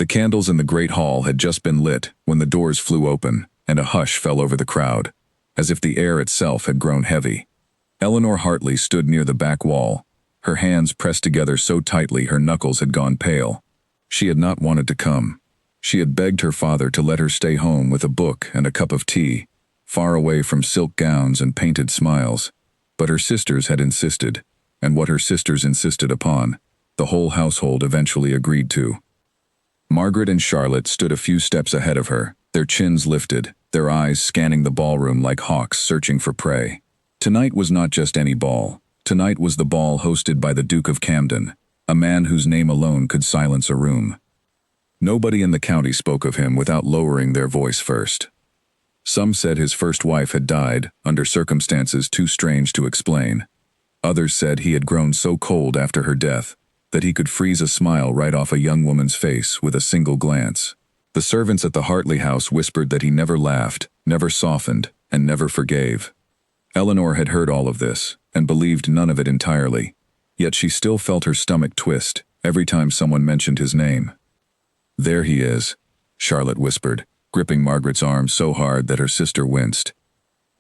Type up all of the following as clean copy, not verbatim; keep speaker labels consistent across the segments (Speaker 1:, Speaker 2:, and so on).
Speaker 1: The candles in the great hall had just been lit when the doors flew open, and a hush fell over the crowd, as if the air itself had grown heavy. Eleanor Hartley stood near the back wall, her hands pressed together so tightly her knuckles had gone pale. She had not wanted to come. She had begged her father to let her stay home with a book and a cup of tea, far away from silk gowns and painted smiles. But her sisters had insisted, and what her sisters insisted upon, the whole household eventually agreed to. Margaret and Charlotte stood a few steps ahead of her, their chins lifted, their eyes scanning the ballroom like hawks searching for prey. Tonight was not just any ball. Tonight was the ball hosted by the Duke of Camden, a man whose name alone could silence a room. Nobody in the county spoke of him without lowering their voice first. Some said his first wife had died, under circumstances too strange to explain. Others said he had grown so cold after her death that he could freeze a smile right off a young woman's face with a single glance. The servants at the Hartley house whispered that he never laughed, never softened, and never forgave. Eleanor had heard all of this, and believed none of it entirely, yet she still felt her stomach twist every time someone mentioned his name. "There he is," Charlotte whispered, gripping Margaret's arm so hard that her sister winced.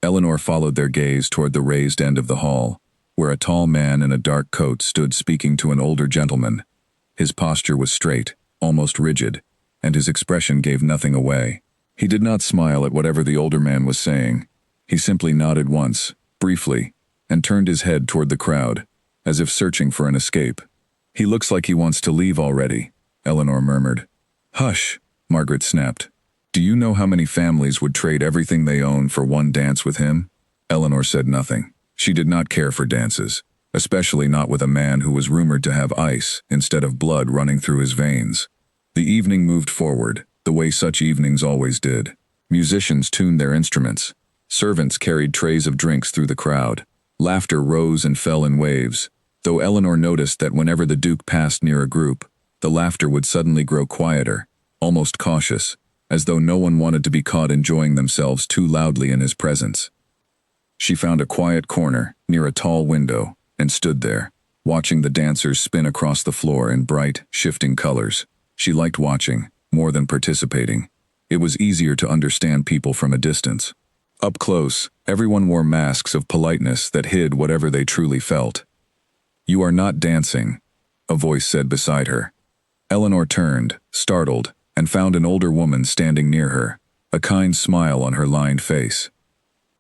Speaker 1: Eleanor followed their gaze toward the raised end of the hall, where a tall man in a dark coat stood speaking to an older gentleman. His posture was straight, almost rigid, and his expression gave nothing away. He did not smile at whatever the older man was saying. He simply nodded once, briefly, and turned his head toward the crowd, as if searching for an escape. "He looks like he wants to leave already," Eleanor murmured. "Hush," Margaret snapped. "Do you know how many families would trade everything they own for one dance with him?" Eleanor said nothing. She did not care for dances, especially not with a man who was rumored to have ice instead of blood running through his veins. The evening moved forward, the way such evenings always did. Musicians tuned their instruments. Servants carried trays of drinks through the crowd. Laughter rose and fell in waves, though Eleanor noticed that whenever the Duke passed near a group, the laughter would suddenly grow quieter, almost cautious, as though no one wanted to be caught enjoying themselves too loudly in his presence. She found a quiet corner near a tall window and stood there, watching the dancers spin across the floor in bright, shifting colors. She liked watching, more than participating. It was easier to understand people from a distance. Up close, everyone wore masks of politeness that hid whatever they truly felt. "You are not dancing," a voice said beside her. Eleanor turned, startled, and found an older woman standing near her, a kind smile on her lined face.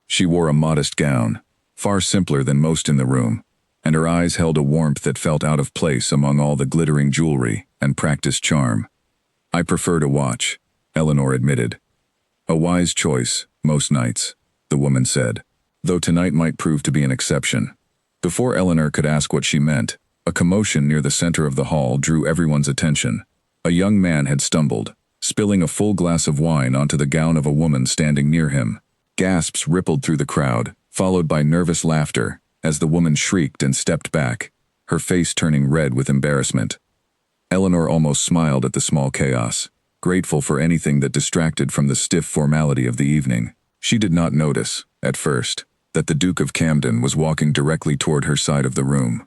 Speaker 1: She wore a modest gown, far simpler than most in the room, and her eyes held a warmth that felt out of place among all the glittering jewelry and practiced charm. "I prefer to watch," Eleanor admitted. "A wise choice, most nights," the woman said, though tonight might prove to be an exception. Before Eleanor could ask what she meant, a commotion near the center of the hall drew everyone's attention. A young man had stumbled, spilling a full glass of wine onto the gown of a woman standing near him. Gasps rippled through the crowd, followed by nervous laughter, as the woman shrieked and stepped back, her face turning red with embarrassment. Eleanor almost smiled at the small chaos, grateful for anything that distracted from the stiff formality of the evening. She did not notice, at first, that the Duke of Camden was walking directly toward her side of the room.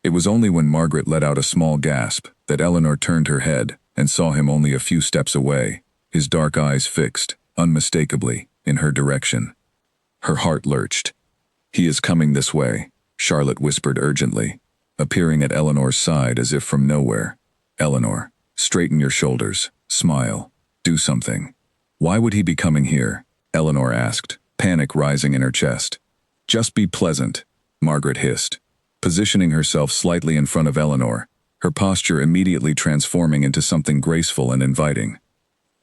Speaker 1: It was only when Margaret let out a small gasp that Eleanor turned her head and saw him only a few steps away, his dark eyes fixed, unmistakably, in her direction. Her heart lurched. "He is coming this way," Charlotte whispered urgently, appearing at Eleanor's side as if from nowhere. "Eleanor, straighten your shoulders, smile, do something." "Why would he be coming here?" Eleanor asked, panic rising in her chest. "Just be pleasant," Margaret hissed, positioning herself slightly in front of Eleanor, her posture immediately transforming into something graceful and inviting.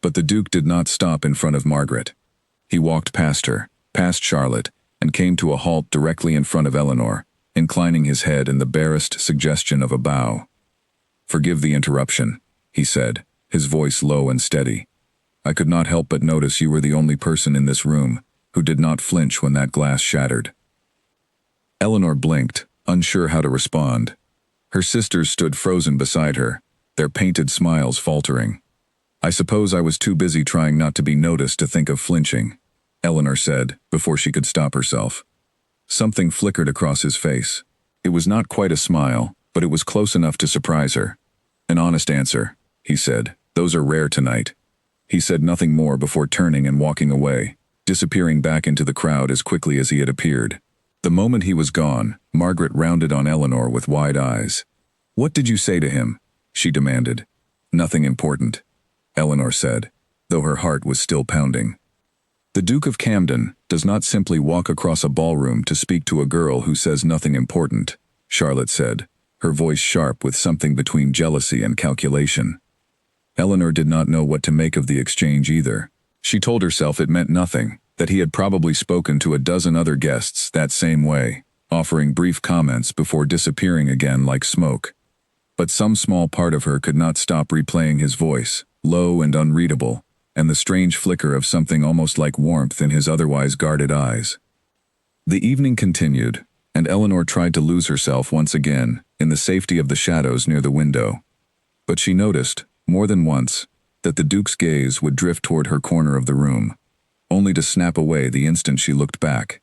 Speaker 1: But the Duke did not stop in front of Margaret. He walked past her, past Charlotte, and came to a halt directly in front of Eleanor, inclining his head in the barest suggestion of a bow. "Forgive the interruption," he said, his voice low and steady. "I could not help but notice you were the only person in this room who did not flinch when that glass shattered." Eleanor blinked, unsure how to respond. Her sisters stood frozen beside her, their painted smiles faltering. "I suppose I was too busy trying not to be noticed to think of flinching," Eleanor said, before she could stop herself. Something flickered across his face. It was not quite a smile, but it was close enough to surprise her. "An honest answer," he said, Those are rare tonight." He said nothing more before turning and walking away, disappearing back into the crowd as quickly as he had appeared. The moment he was gone, Margaret rounded on Eleanor with wide eyes. "What did you say to him?" she demanded. "Nothing important," Eleanor said, though her heart was still pounding. "The Duke of Camden does not simply walk across a ballroom to speak to a girl who says nothing important," Charlotte said, her voice sharp with something between jealousy and calculation. Eleanor did not know what to make of the exchange either. She told herself it meant nothing, that he had probably spoken to a dozen other guests that same way, offering brief comments before disappearing again like smoke. But some small part of her could not stop replaying his voice, low and unreadable, and the strange flicker of something almost like warmth in his otherwise guarded eyes. The evening continued, and Eleanor tried to lose herself once again in the safety of the shadows near the window. But she noticed, more than once, that the Duke's gaze would drift toward her corner of the room, only to snap away the instant she looked back.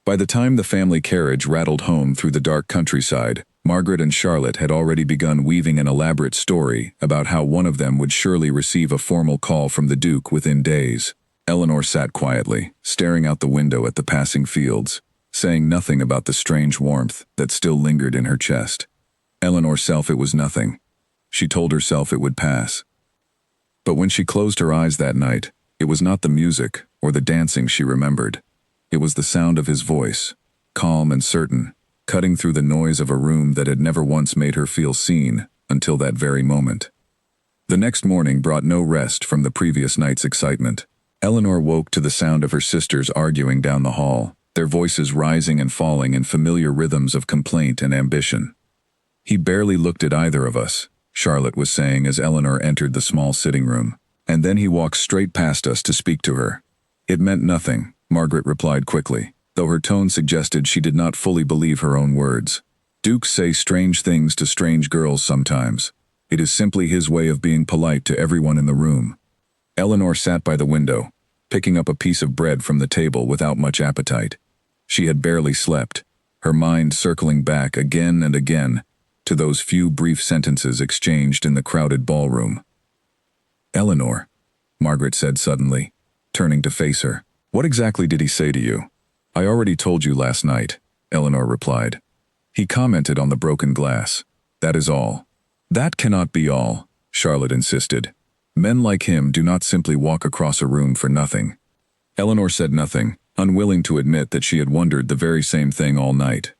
Speaker 1: By the time the family carriage rattled home through the dark countryside, Margaret and Charlotte had already begun weaving an elaborate story about how one of them would surely receive a formal call from the Duke within days. Eleanor sat quietly, staring out the window at the passing fields, saying nothing about the strange warmth that still lingered in her chest. Eleanor self it was nothing. She told herself it would pass. But when she closed her eyes that night, it was not the music or the dancing she remembered. It was the sound of his voice, calm and certain, cutting through the noise of a room that had never once made her feel seen until that very moment. The next morning brought no rest from the previous night's excitement. Eleanor woke to the sound of her sisters arguing down the hall, their voices rising and falling in familiar rhythms of complaint and ambition. "He barely looked at either of us," Charlotte was saying as Eleanor entered the small sitting room, "and then he walked straight past us to speak to her." "It meant nothing," Margaret replied quickly, though her tone suggested she did not fully believe her own words. "Dukes say strange things to strange girls sometimes. It is simply his way of being polite to everyone in the room." Eleanor sat by the window, picking up a piece of bread from the table without much appetite. She had barely slept, her mind circling back again and again to those few brief sentences exchanged in the crowded ballroom. "Eleanor," Margaret said suddenly, turning to face her. "What exactly did he say to you?" "I already told you last night," Eleanor replied. "He commented on the broken glass. That is all." "That cannot be all," Charlotte insisted. "Men like him do not simply walk across a room for nothing." Eleanor said nothing, unwilling to admit that she had wondered the very same thing all night.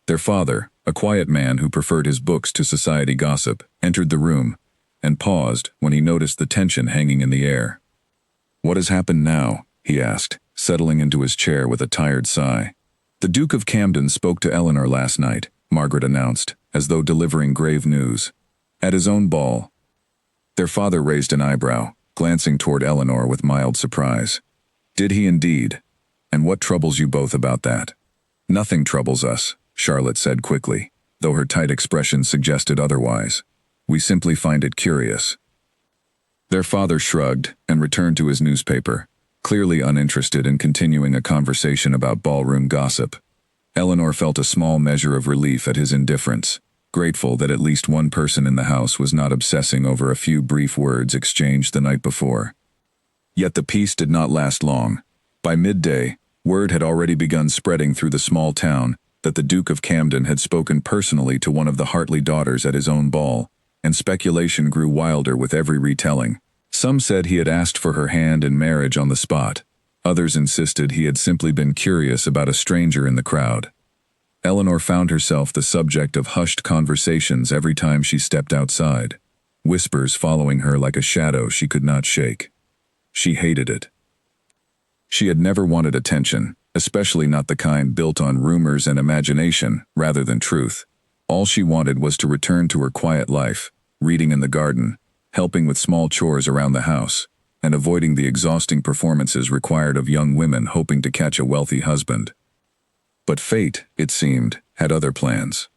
Speaker 1: Their father, a quiet man who preferred his books to society gossip, entered the room, and paused when he noticed the tension hanging in the air. "What has happened now?" he asked, settling into his chair with a tired sigh. "The Duke of Camden spoke to Eleanor last night," Margaret announced, as though delivering grave news. "At his own ball." Their father raised an eyebrow, glancing toward Eleanor with mild surprise. "Did he indeed? And what troubles you both about that?" "Nothing troubles us," Charlotte said quickly, though her tight expression suggested otherwise. "We simply find it curious." Their father shrugged and returned to his newspaper, clearly uninterested in continuing a conversation about ballroom gossip. Eleanor felt a small measure of relief at his indifference, grateful that at least one person in the house was not obsessing over a few brief words exchanged the night before. Yet the peace did not last long. By midday, word had already begun spreading through the small town that the Duke of Camden had spoken personally to one of the Hartley daughters at his own ball, and speculation grew wilder with every retelling. Some said he had asked for her hand in marriage on the spot. Others insisted he had simply been curious about a stranger in the crowd. Eleanor found herself the subject of hushed conversations every time she stepped outside, whispers following her like a shadow she could not shake. She hated it. She had never wanted attention, especially not the kind built on rumors and imagination rather than truth. All she wanted was to return to her quiet life, reading in the garden, helping with small chores around the house, and avoiding the exhausting performances required of young women hoping to catch a wealthy husband. But fate, it seemed, had other plans.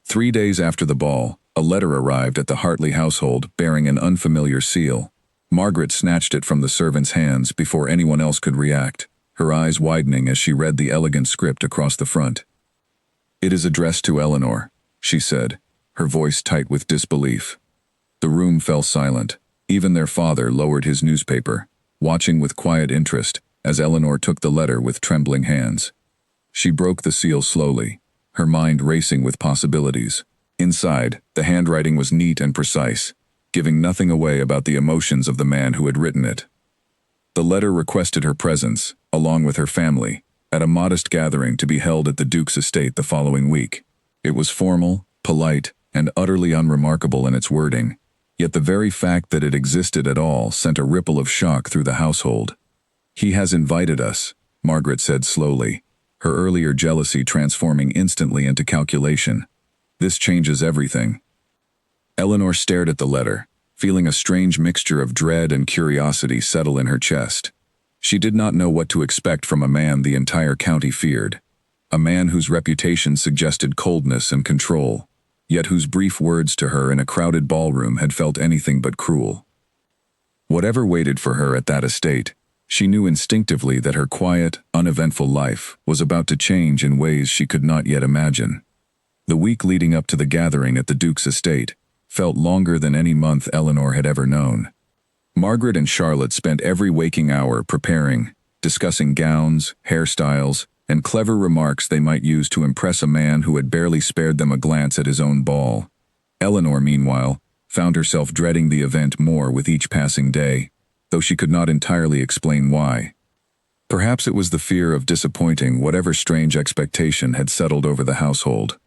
Speaker 1: 3 days after the ball, a letter arrived at the Hartley household bearing an unfamiliar seal. Margaret snatched it from the servant's hands before anyone else could react, her eyes widening as she read the elegant script across the front. "It is addressed to Eleanor," she said, her voice tight with disbelief. The room fell silent, Even their father lowered his newspaper, watching with quiet interest as Eleanor took the letter with trembling hands. She broke the seal slowly, her mind racing with possibilities. Inside, the handwriting was neat and precise, giving nothing away about the emotions of the man who had written it. The letter requested her presence, along with her family, at a modest gathering to be held at the Duke's estate the following week. It was formal, polite, and utterly unremarkable in its wording, yet the very fact that it existed at all sent a ripple of shock through the household. "He has invited us," Margaret said slowly, her earlier jealousy transforming instantly into calculation. "This changes everything." Eleanor stared at the letter, feeling a strange mixture of dread and curiosity settle in her chest. She did not know what to expect from a man the entire county feared, a man whose reputation suggested coldness and control, yet whose brief words to her in a crowded ballroom had felt anything but cruel. Whatever waited for her at that estate, she knew instinctively that her quiet, uneventful life was about to change in ways she could not yet imagine. The week leading up to the gathering at the Duke's estate felt longer than any month Eleanor had ever known. Margaret and Charlotte spent every waking hour preparing, discussing gowns, hairstyles, and clever remarks they might use to impress a man who had barely spared them a glance at his own ball. Eleanor, meanwhile, found herself dreading the event more with each passing day, though she could not entirely explain why. Perhaps it was the fear of disappointing whatever strange expectation had settled over the household.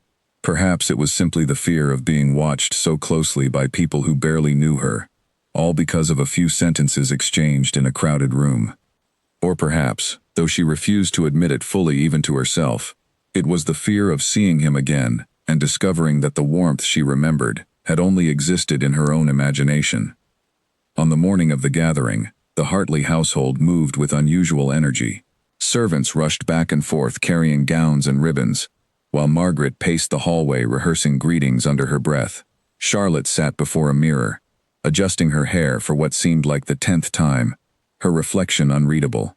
Speaker 1: Perhaps it was simply the fear of being watched so closely by people who barely knew her, all because of a few sentences exchanged in a crowded room. Or perhaps, though she refused to admit it fully even to herself, it was the fear of seeing him again and discovering that the warmth she remembered had only existed in her own imagination. On the morning of the gathering, the Hartley household moved with unusual energy. Servants rushed back and forth carrying gowns and ribbons, while Margaret paced the hallway rehearsing greetings under her breath. Charlotte sat before a mirror, adjusting her hair for what seemed like the 10th time, her reflection unreadable.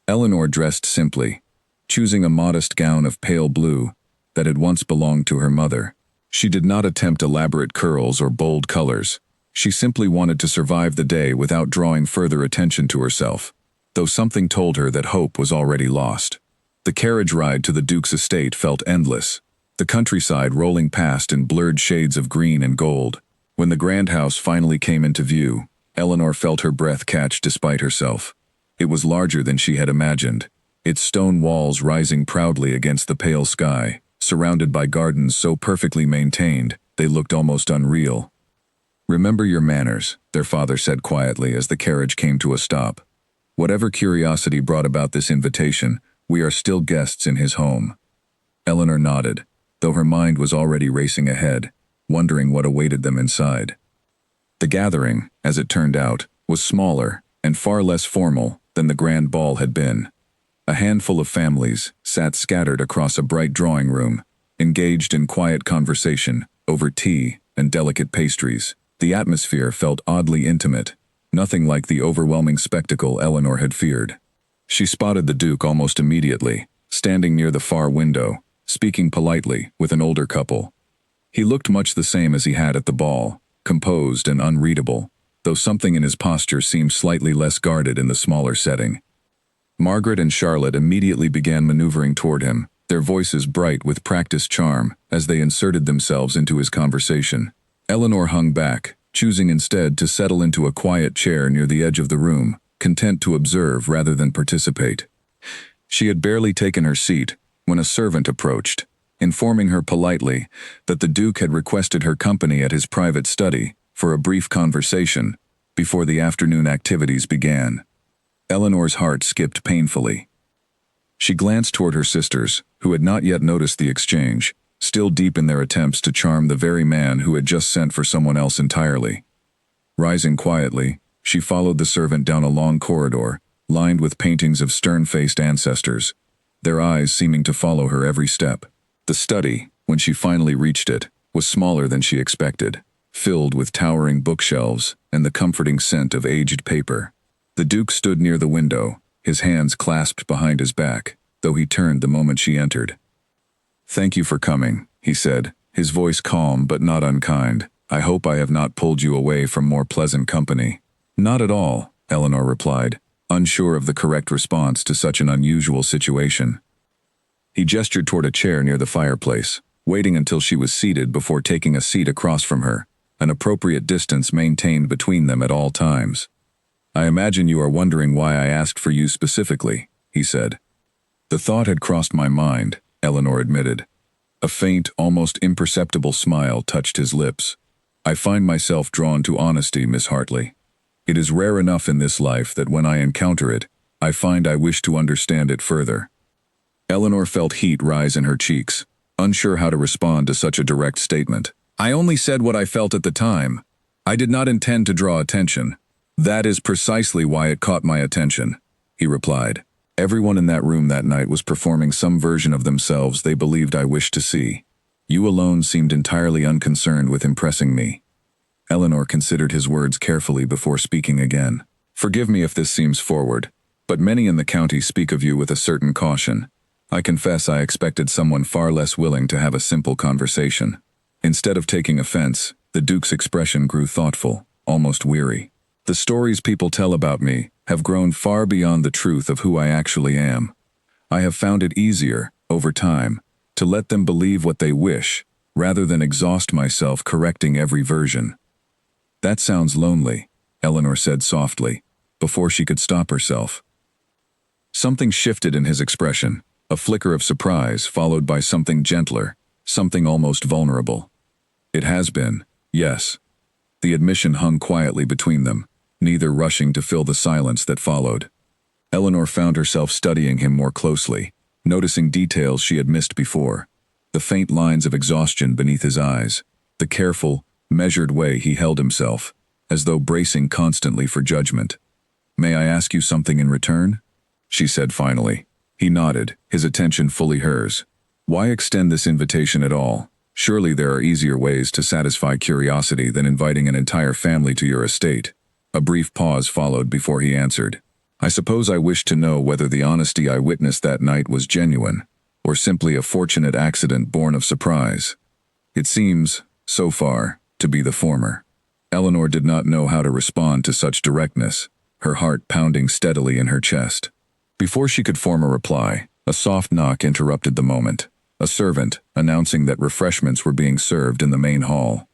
Speaker 1: Eleanor dressed simply, choosing a modest gown of pale blue that had once belonged to her mother. She did not attempt elaborate curls or bold colors. She simply wanted to survive the day without drawing further attention to herself, though something told her that hope was already lost. The carriage ride to the Duke's estate felt endless, the countryside rolling past in blurred shades of green and gold. When the grand house finally came into view, Eleanor felt her breath catch despite herself. It was larger than she had imagined, its stone walls rising proudly against the pale sky, surrounded by gardens so perfectly maintained they looked almost unreal. "Remember your manners," their father said quietly as the carriage came to a stop. "Whatever curiosity brought about this invitation, we are still guests in his home." Eleanor nodded, though her mind was already racing ahead, wondering what awaited them inside. The gathering, as it turned out, was smaller and far less formal than the grand ball had been. A handful of families sat scattered across a bright drawing room, engaged in quiet conversation over tea and delicate pastries. The atmosphere felt oddly intimate, nothing like the overwhelming spectacle Eleanor had feared. She spotted the Duke almost immediately, standing near the far window, speaking politely with an older couple. He looked much the same as he had at the ball, composed and unreadable, though something in his posture seemed slightly less guarded in the smaller setting. Margaret and Charlotte immediately began maneuvering toward him, their voices bright with practiced charm as they inserted themselves into his conversation. Eleanor hung back, choosing instead to settle into a quiet chair near the edge of the room, content to observe rather than participate. She had barely taken her seat when a servant approached, informing her politely that the Duke had requested her company at his private study for a brief conversation before the afternoon activities began. Eleanor's heart skipped painfully. She glanced toward her sisters, who had not yet noticed the exchange, still deep in their attempts to charm the very man who had just sent for someone else entirely. Rising quietly, she followed the servant down a long corridor, lined with paintings of stern-faced ancestors, their eyes seeming to follow her every step. The study, when she finally reached it, was smaller than she expected, filled with towering bookshelves and the comforting scent of aged paper. The Duke stood near the window, his hands clasped behind his back, though he turned the moment she entered. "Thank you for coming," he said, his voice calm but not unkind. "I hope I have not pulled you away from more pleasant company." Not at all, Eleanor replied, unsure of the correct response to such an unusual situation. He gestured toward a chair near the fireplace, waiting until she was seated before taking a seat across from her, an appropriate distance maintained between them at all times. I imagine you are wondering why I asked for you specifically, he said. The thought had crossed my mind, Eleanor admitted. A faint, almost imperceptible smile touched his lips. I find myself drawn to honesty, Miss Hartley. It is rare enough in this life that when I encounter it, I find I wish to understand it further. Eleanor felt heat rise in her cheeks, unsure how to respond to such a direct statement. I only said what I felt at the time. I did not intend to draw attention. That is precisely why it caught my attention, he replied. Everyone in that room that night was performing some version of themselves they believed I wished to see. You alone seemed entirely unconcerned with impressing me. Eleanor considered his words carefully before speaking again. Forgive me if this seems forward, but many in the county speak of you with a certain caution. I confess I expected someone far less willing to have a simple conversation. Instead of taking offense, the Duke's expression grew thoughtful, almost weary. The stories people tell about me have grown far beyond the truth of who I actually am. I have found it easier, over time, to let them believe what they wish, rather than exhaust myself correcting every version. That sounds lonely, Eleanor said softly, before she could stop herself. Something shifted in his expression, a flicker of surprise followed by something gentler, something almost vulnerable. It has been, yes. The admission hung quietly between them, neither rushing to fill the silence that followed. Eleanor found herself studying him more closely, noticing details she had missed before. The faint lines of exhaustion beneath his eyes, the careful, measured way he held himself, as though bracing constantly for judgment. May I ask you something in return? She said finally. He nodded, his attention fully hers. Why extend this invitation at all? Surely there are easier ways to satisfy curiosity than inviting an entire family to your estate. A brief pause followed before he answered. I suppose I wish to know whether the honesty I witnessed that night was genuine, or simply a fortunate accident born of surprise. It seems, so far, to be the former. Eleanor did not know how to respond to such directness, her heart pounding steadily in her chest. Before she could form a reply, a soft knock interrupted the moment, a servant announcing that refreshments were being served in the main hall.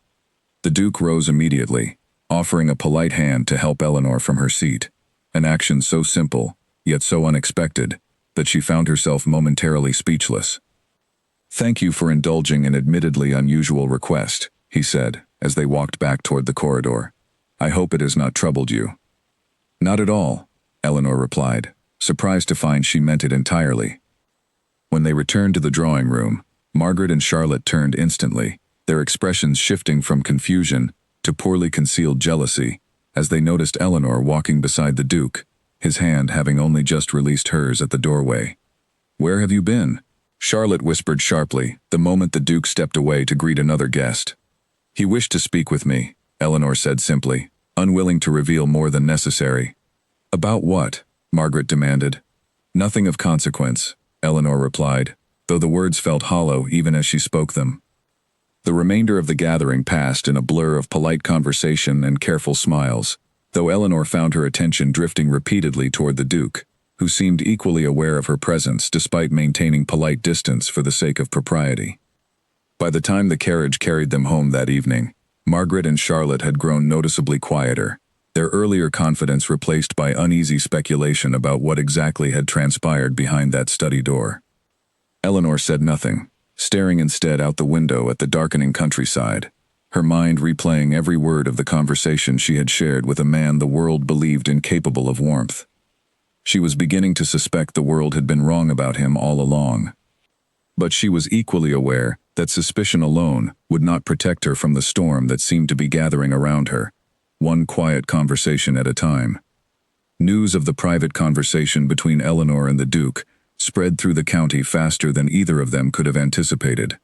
Speaker 1: The Duke rose immediately, offering a polite hand to help Eleanor from her seat, an action so simple, yet so unexpected, that she found herself momentarily speechless. Thank you for indulging an admittedly unusual request, he said, as they walked back toward the corridor. I hope it has not troubled you. Not at all, Eleanor replied, surprised to find she meant it entirely. When they returned to the drawing room, Margaret and Charlotte turned instantly, their expressions shifting from confusion to poorly concealed jealousy, as they noticed Eleanor walking beside the Duke, his hand having only just released hers at the doorway. Where have you been? Charlotte whispered sharply, the moment the Duke stepped away to greet another guest. He wished to speak with me, Eleanor said simply, unwilling to reveal more than necessary. About what? Margaret demanded. Nothing of consequence, Eleanor replied, though the words felt hollow even as she spoke them. The remainder of the gathering passed in a blur of polite conversation and careful smiles, though Eleanor found her attention drifting repeatedly toward the Duke, who seemed equally aware of her presence despite maintaining polite distance for the sake of propriety. By the time the carriage carried them home that evening, Margaret and Charlotte had grown noticeably quieter, their earlier confidence replaced by uneasy speculation about what exactly had transpired behind that study door. Eleanor said nothing, staring instead out the window at the darkening countryside, her mind replaying every word of the conversation she had shared with a man the world believed incapable of warmth. She was beginning to suspect the world had been wrong about him all along. But she was equally aware that suspicion alone would not protect her from the storm that seemed to be gathering around her, one quiet conversation at a time. News of the private conversation between Eleanor and the Duke spread through the county faster than either of them could have anticipated.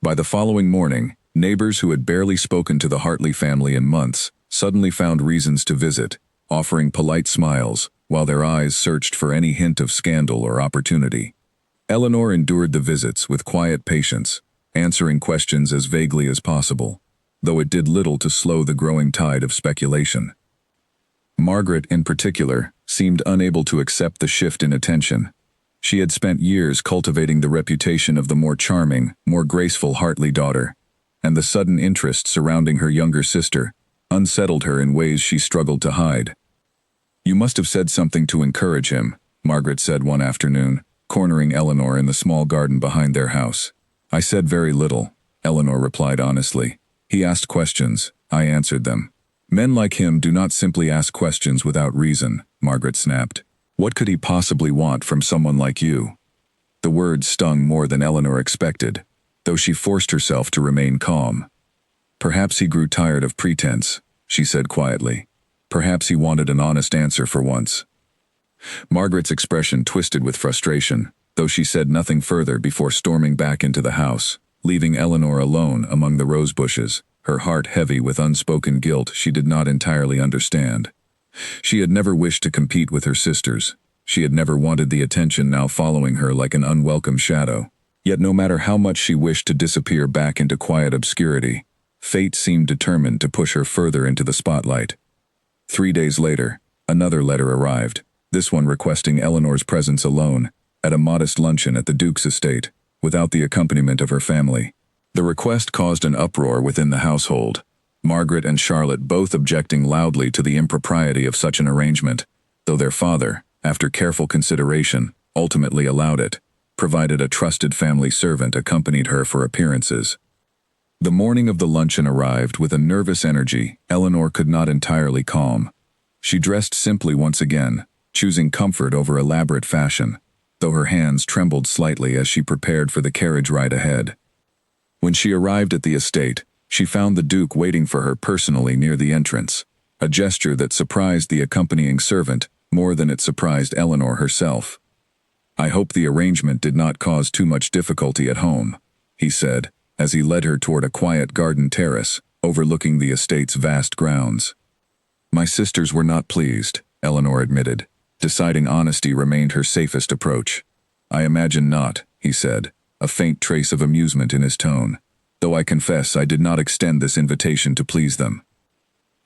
Speaker 1: By the following morning, neighbors who had barely spoken to the Hartley family in months suddenly found reasons to visit, offering polite smiles, while their eyes searched for any hint of scandal or opportunity. Eleanor endured the visits with quiet patience, answering questions as vaguely as possible, though it did little to slow the growing tide of speculation. Margaret, in particular, seemed unable to accept the shift in attention. She had spent years cultivating the reputation of the more charming, more graceful Hartley daughter, and the sudden interest surrounding her younger sister unsettled her in ways she struggled to hide. "You must have said something to encourage him," Margaret said one afternoon, cornering Eleanor in the small garden behind their house. "I said very little," Eleanor replied honestly. "He asked questions, I answered them." "Men like him do not simply ask questions without reason," Margaret snapped. "What could he possibly want from someone like you?" The words stung more than Eleanor expected, though she forced herself to remain calm. "Perhaps he grew tired of pretense," she said quietly. "Perhaps he wanted an honest answer for once." Margaret's expression twisted with frustration, though she said nothing further before storming back into the house, leaving Eleanor alone among the rose bushes, her heart heavy with unspoken guilt she did not entirely understand. She had never wished to compete with her sisters. She had never wanted the attention now following her like an unwelcome shadow. Yet no matter how much she wished to disappear back into quiet obscurity, fate seemed determined to push her further into the spotlight. 3 days later, another letter arrived, this one requesting Eleanor's presence alone, at a modest luncheon at the Duke's estate, without the accompaniment of her family. The request caused an uproar within the household, Margaret and Charlotte both objecting loudly to the impropriety of such an arrangement, though their father, after careful consideration, ultimately allowed it, provided a trusted family servant accompanied her for appearances. The morning of the luncheon arrived with a nervous energy Eleanor could not entirely calm. She dressed simply once again, choosing comfort over elaborate fashion, though her hands trembled slightly as she prepared for the carriage ride ahead. When she arrived at the estate, she found the Duke waiting for her personally near the entrance, a gesture that surprised the accompanying servant more than it surprised Eleanor herself. "I hope the arrangement did not cause too much difficulty at home," he said, as he led her toward a quiet garden terrace overlooking the estate's vast grounds. "My sisters were not pleased," Eleanor admitted, deciding honesty remained her safest approach. "I imagine not," he said, a faint trace of amusement in his tone, "though I confess I did not extend this invitation to please them."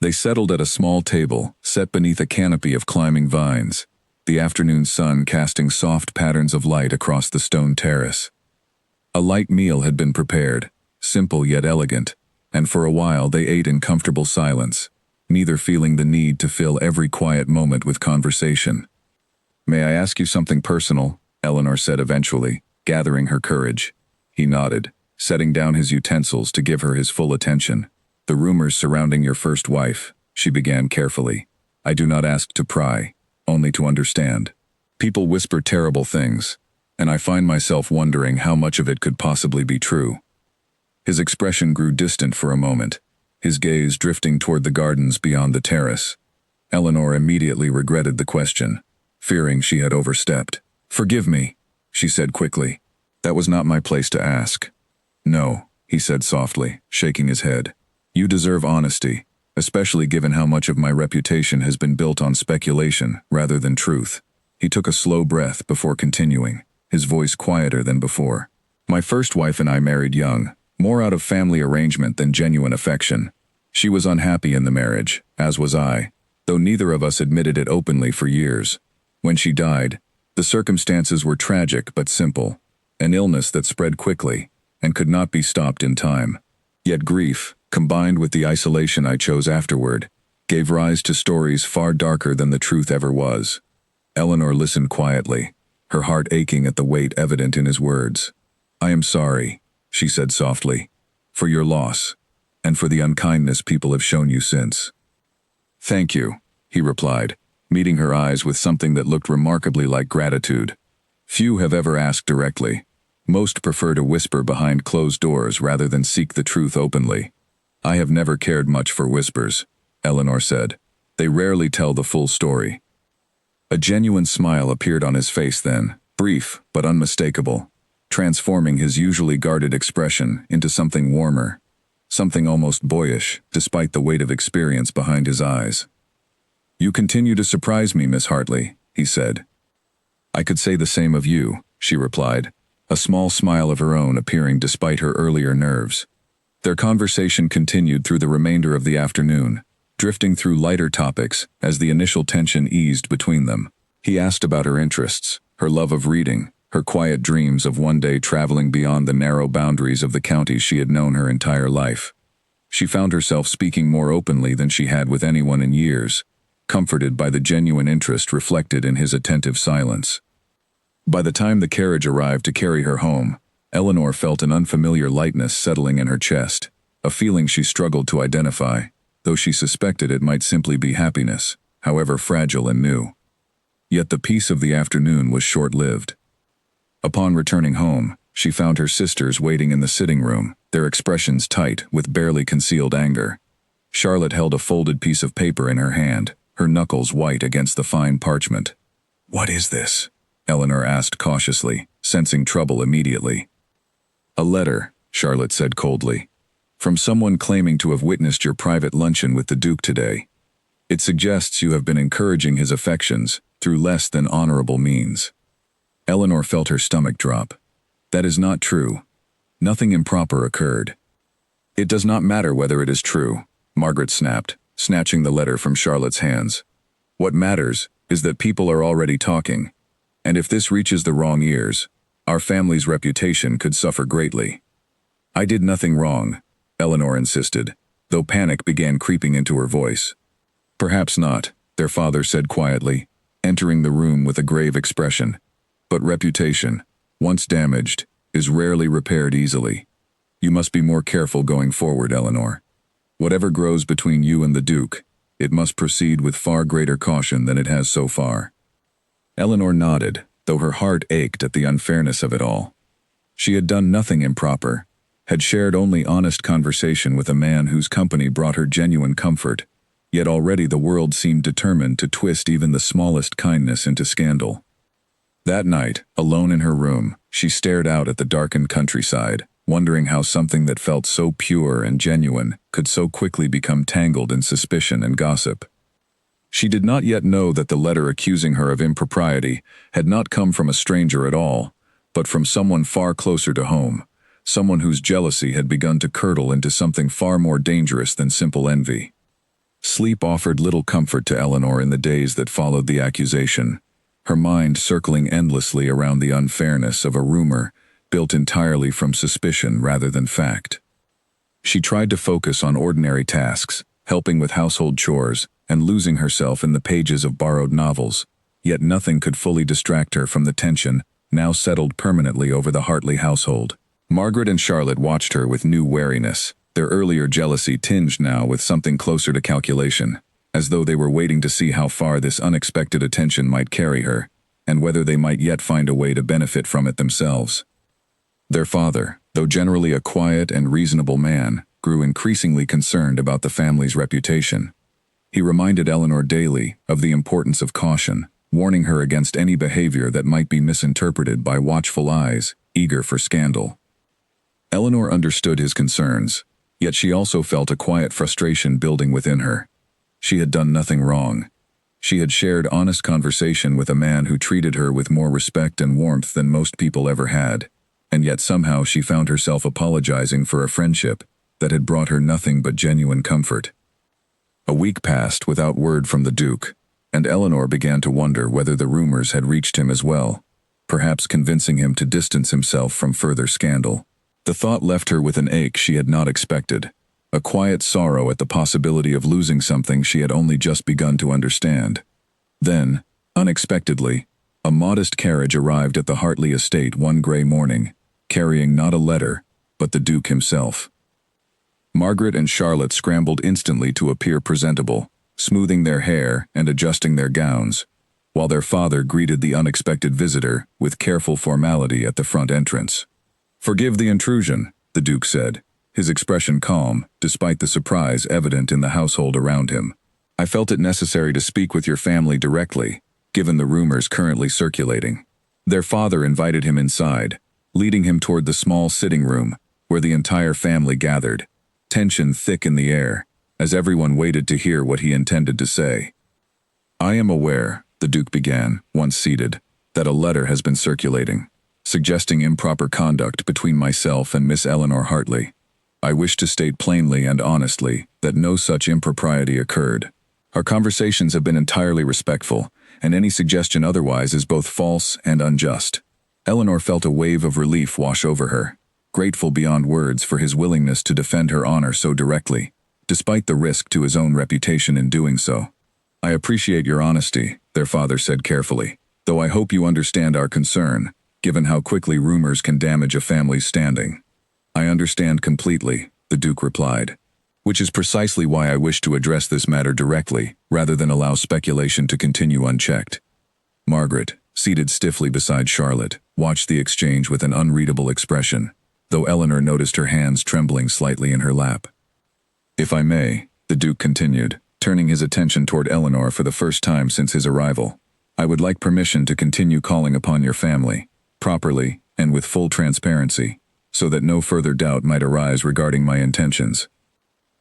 Speaker 1: They settled at a small table, set beneath a canopy of climbing vines, the afternoon sun casting soft patterns of light across the stone terrace. A light meal had been prepared, simple yet elegant, and for a while they ate in comfortable silence, neither feeling the need to fill every quiet moment with conversation. "May I ask you something personal?" Eleanor said eventually, gathering her courage. He nodded, setting down his utensils to give her his full attention. "The rumors surrounding your first wife," she began carefully. "I do not ask to pry, only to understand. People whisper terrible things, and I find myself wondering how much of it could possibly be true." His expression grew distant for a moment, his gaze drifting toward the gardens beyond the terrace. Eleanor immediately regretted the question, fearing she had overstepped. "Forgive me," she said quickly. "That was not my place to ask." "No," he said softly, shaking his head. "You deserve honesty, especially given how much of my reputation has been built on speculation rather than truth." He took a slow breath before continuing, his voice quieter than before. "My first wife and I married young, more out of family arrangement than genuine affection. She was unhappy in the marriage, as was I, though neither of us admitted it openly for years. When she died, the circumstances were tragic but simple, an illness that spread quickly and could not be stopped in time. Yet grief, combined with the isolation I chose afterward, gave rise to stories far darker than the truth ever was." Eleanor listened quietly, her heart aching at the weight evident in his words. "I am sorry," she said softly, "for your loss, and for the unkindness people have shown you since." "Thank you," he replied, meeting her eyes with something that looked remarkably like gratitude. "Few have ever asked directly. Most prefer to whisper behind closed doors rather than seek the truth openly. I have never cared much for whispers," Eleanor said. "They rarely tell the full story." A genuine smile appeared on his face then, brief but unmistakable, transforming his usually guarded expression into something warmer, something almost boyish, despite the weight of experience behind his eyes. "You continue to surprise me, Miss Hartley," he said. "I could say the same of you," she replied, a small smile of her own appearing despite her earlier nerves. Their conversation continued through the remainder of the afternoon, drifting through lighter topics as the initial tension eased between them. He asked about her interests, her love of reading, her quiet dreams of one day traveling beyond the narrow boundaries of the counties she had known her entire life. She found herself speaking more openly than she had with anyone in years, comforted by the genuine interest reflected in his attentive silence. By the time the carriage arrived to carry her home, Eleanor felt an unfamiliar lightness settling in her chest, a feeling she struggled to identify, though she suspected it might simply be happiness, however fragile and new. Yet the peace of the afternoon was short-lived. Upon returning home, she found her sisters waiting in the sitting room, their expressions tight with barely concealed anger. Charlotte held a folded piece of paper in her hand, her knuckles white against the fine parchment. "What is this?" Eleanor asked cautiously, sensing trouble immediately. "A letter," Charlotte said coldly, "from someone claiming to have witnessed your private luncheon with the Duke today. It suggests you have been encouraging his affections through less than honorable means." Eleanor felt her stomach drop. "That is not true. Nothing improper occurred." "It does not matter whether it is true," Margaret snapped, snatching the letter from Charlotte's hands. "What matters is that people are already talking, and if this reaches the wrong ears, our family's reputation could suffer greatly." "I did nothing wrong," Eleanor insisted, though panic began creeping into her voice. "Perhaps not," their father said quietly, entering the room with a grave expression. "But reputation, once damaged, is rarely repaired easily. You must be more careful going forward, Eleanor. Whatever grows between you and the Duke, it must proceed with far greater caution than it has so far." Eleanor nodded, though her heart ached at the unfairness of it all. She had done nothing improper, had shared only honest conversation with a man whose company brought her genuine comfort, yet already the world seemed determined to twist even the smallest kindness into scandal. That night, alone in her room, she stared out at the darkened countryside, wondering how something that felt so pure and genuine could so quickly become tangled in suspicion and gossip. She did not yet know that the letter accusing her of impropriety had not come from a stranger at all, but from someone far closer to home, someone whose jealousy had begun to curdle into something far more dangerous than simple envy. Sleep offered little comfort to Eleanor in the days that followed the accusation, her mind circling endlessly around the unfairness of a rumor built entirely from suspicion rather than fact. She tried to focus on ordinary tasks, helping with household chores, and losing herself in the pages of borrowed novels, yet nothing could fully distract her from the tension now settled permanently over the Hartley household. Margaret and Charlotte watched her with new wariness, their earlier jealousy tinged now with something closer to calculation, as though they were waiting to see how far this unexpected attention might carry her, and whether they might yet find a way to benefit from it themselves. Their father, though generally a quiet and reasonable man, grew increasingly concerned about the family's reputation. He reminded Eleanor daily of the importance of caution, warning her against any behavior that might be misinterpreted by watchful eyes, eager for scandal. Eleanor understood his concerns, yet she also felt a quiet frustration building within her. She had done nothing wrong. She had shared honest conversation with a man who treated her with more respect and warmth than most people ever had, and yet somehow she found herself apologizing for a friendship that had brought her nothing but genuine comfort. A week passed without word from the Duke, and Eleanor began to wonder whether the rumors had reached him as well, perhaps convincing him to distance himself from further scandal. The thought left her with an ache she had not expected, a quiet sorrow at the possibility of losing something she had only just begun to understand. Then, unexpectedly, a modest carriage arrived at the Hartley estate one gray morning, carrying not a letter, but the Duke himself. Margaret and Charlotte scrambled instantly to appear presentable, smoothing their hair and adjusting their gowns, while their father greeted the unexpected visitor with careful formality at the front entrance. "Forgive the intrusion," the Duke said, his expression calm, despite the surprise evident in the household around him. "I felt it necessary to speak with your family directly, given the rumors currently circulating." Their father invited him inside, leading him toward the small sitting room, where the entire family gathered, tension thick in the air, as everyone waited to hear what he intended to say. "I am aware," the Duke began, once seated, "that a letter has been circulating, suggesting improper conduct between myself and Miss Eleanor Hartley. I wish to state plainly and honestly that no such impropriety occurred. Our conversations have been entirely respectful, and any suggestion otherwise is both false and unjust. Eleanor felt a wave of relief wash over her, grateful beyond words for his willingness to defend her honor so directly, despite the risk to his own reputation in doing so. I appreciate your honesty, their father said carefully, though I hope you understand our concern, given how quickly rumors can damage a family's standing. I understand completely, the Duke replied, which is precisely why I wish to address this matter directly, rather than allow speculation to continue unchecked. Margaret, seated stiffly beside Charlotte, watched the exchange with an unreadable expression, though Eleanor noticed her hands trembling slightly in her lap. If I may, the Duke continued, turning his attention toward Eleanor for the first time since his arrival, I would like permission to continue calling upon your family, properly and with full transparency, so that no further doubt might arise regarding my intentions.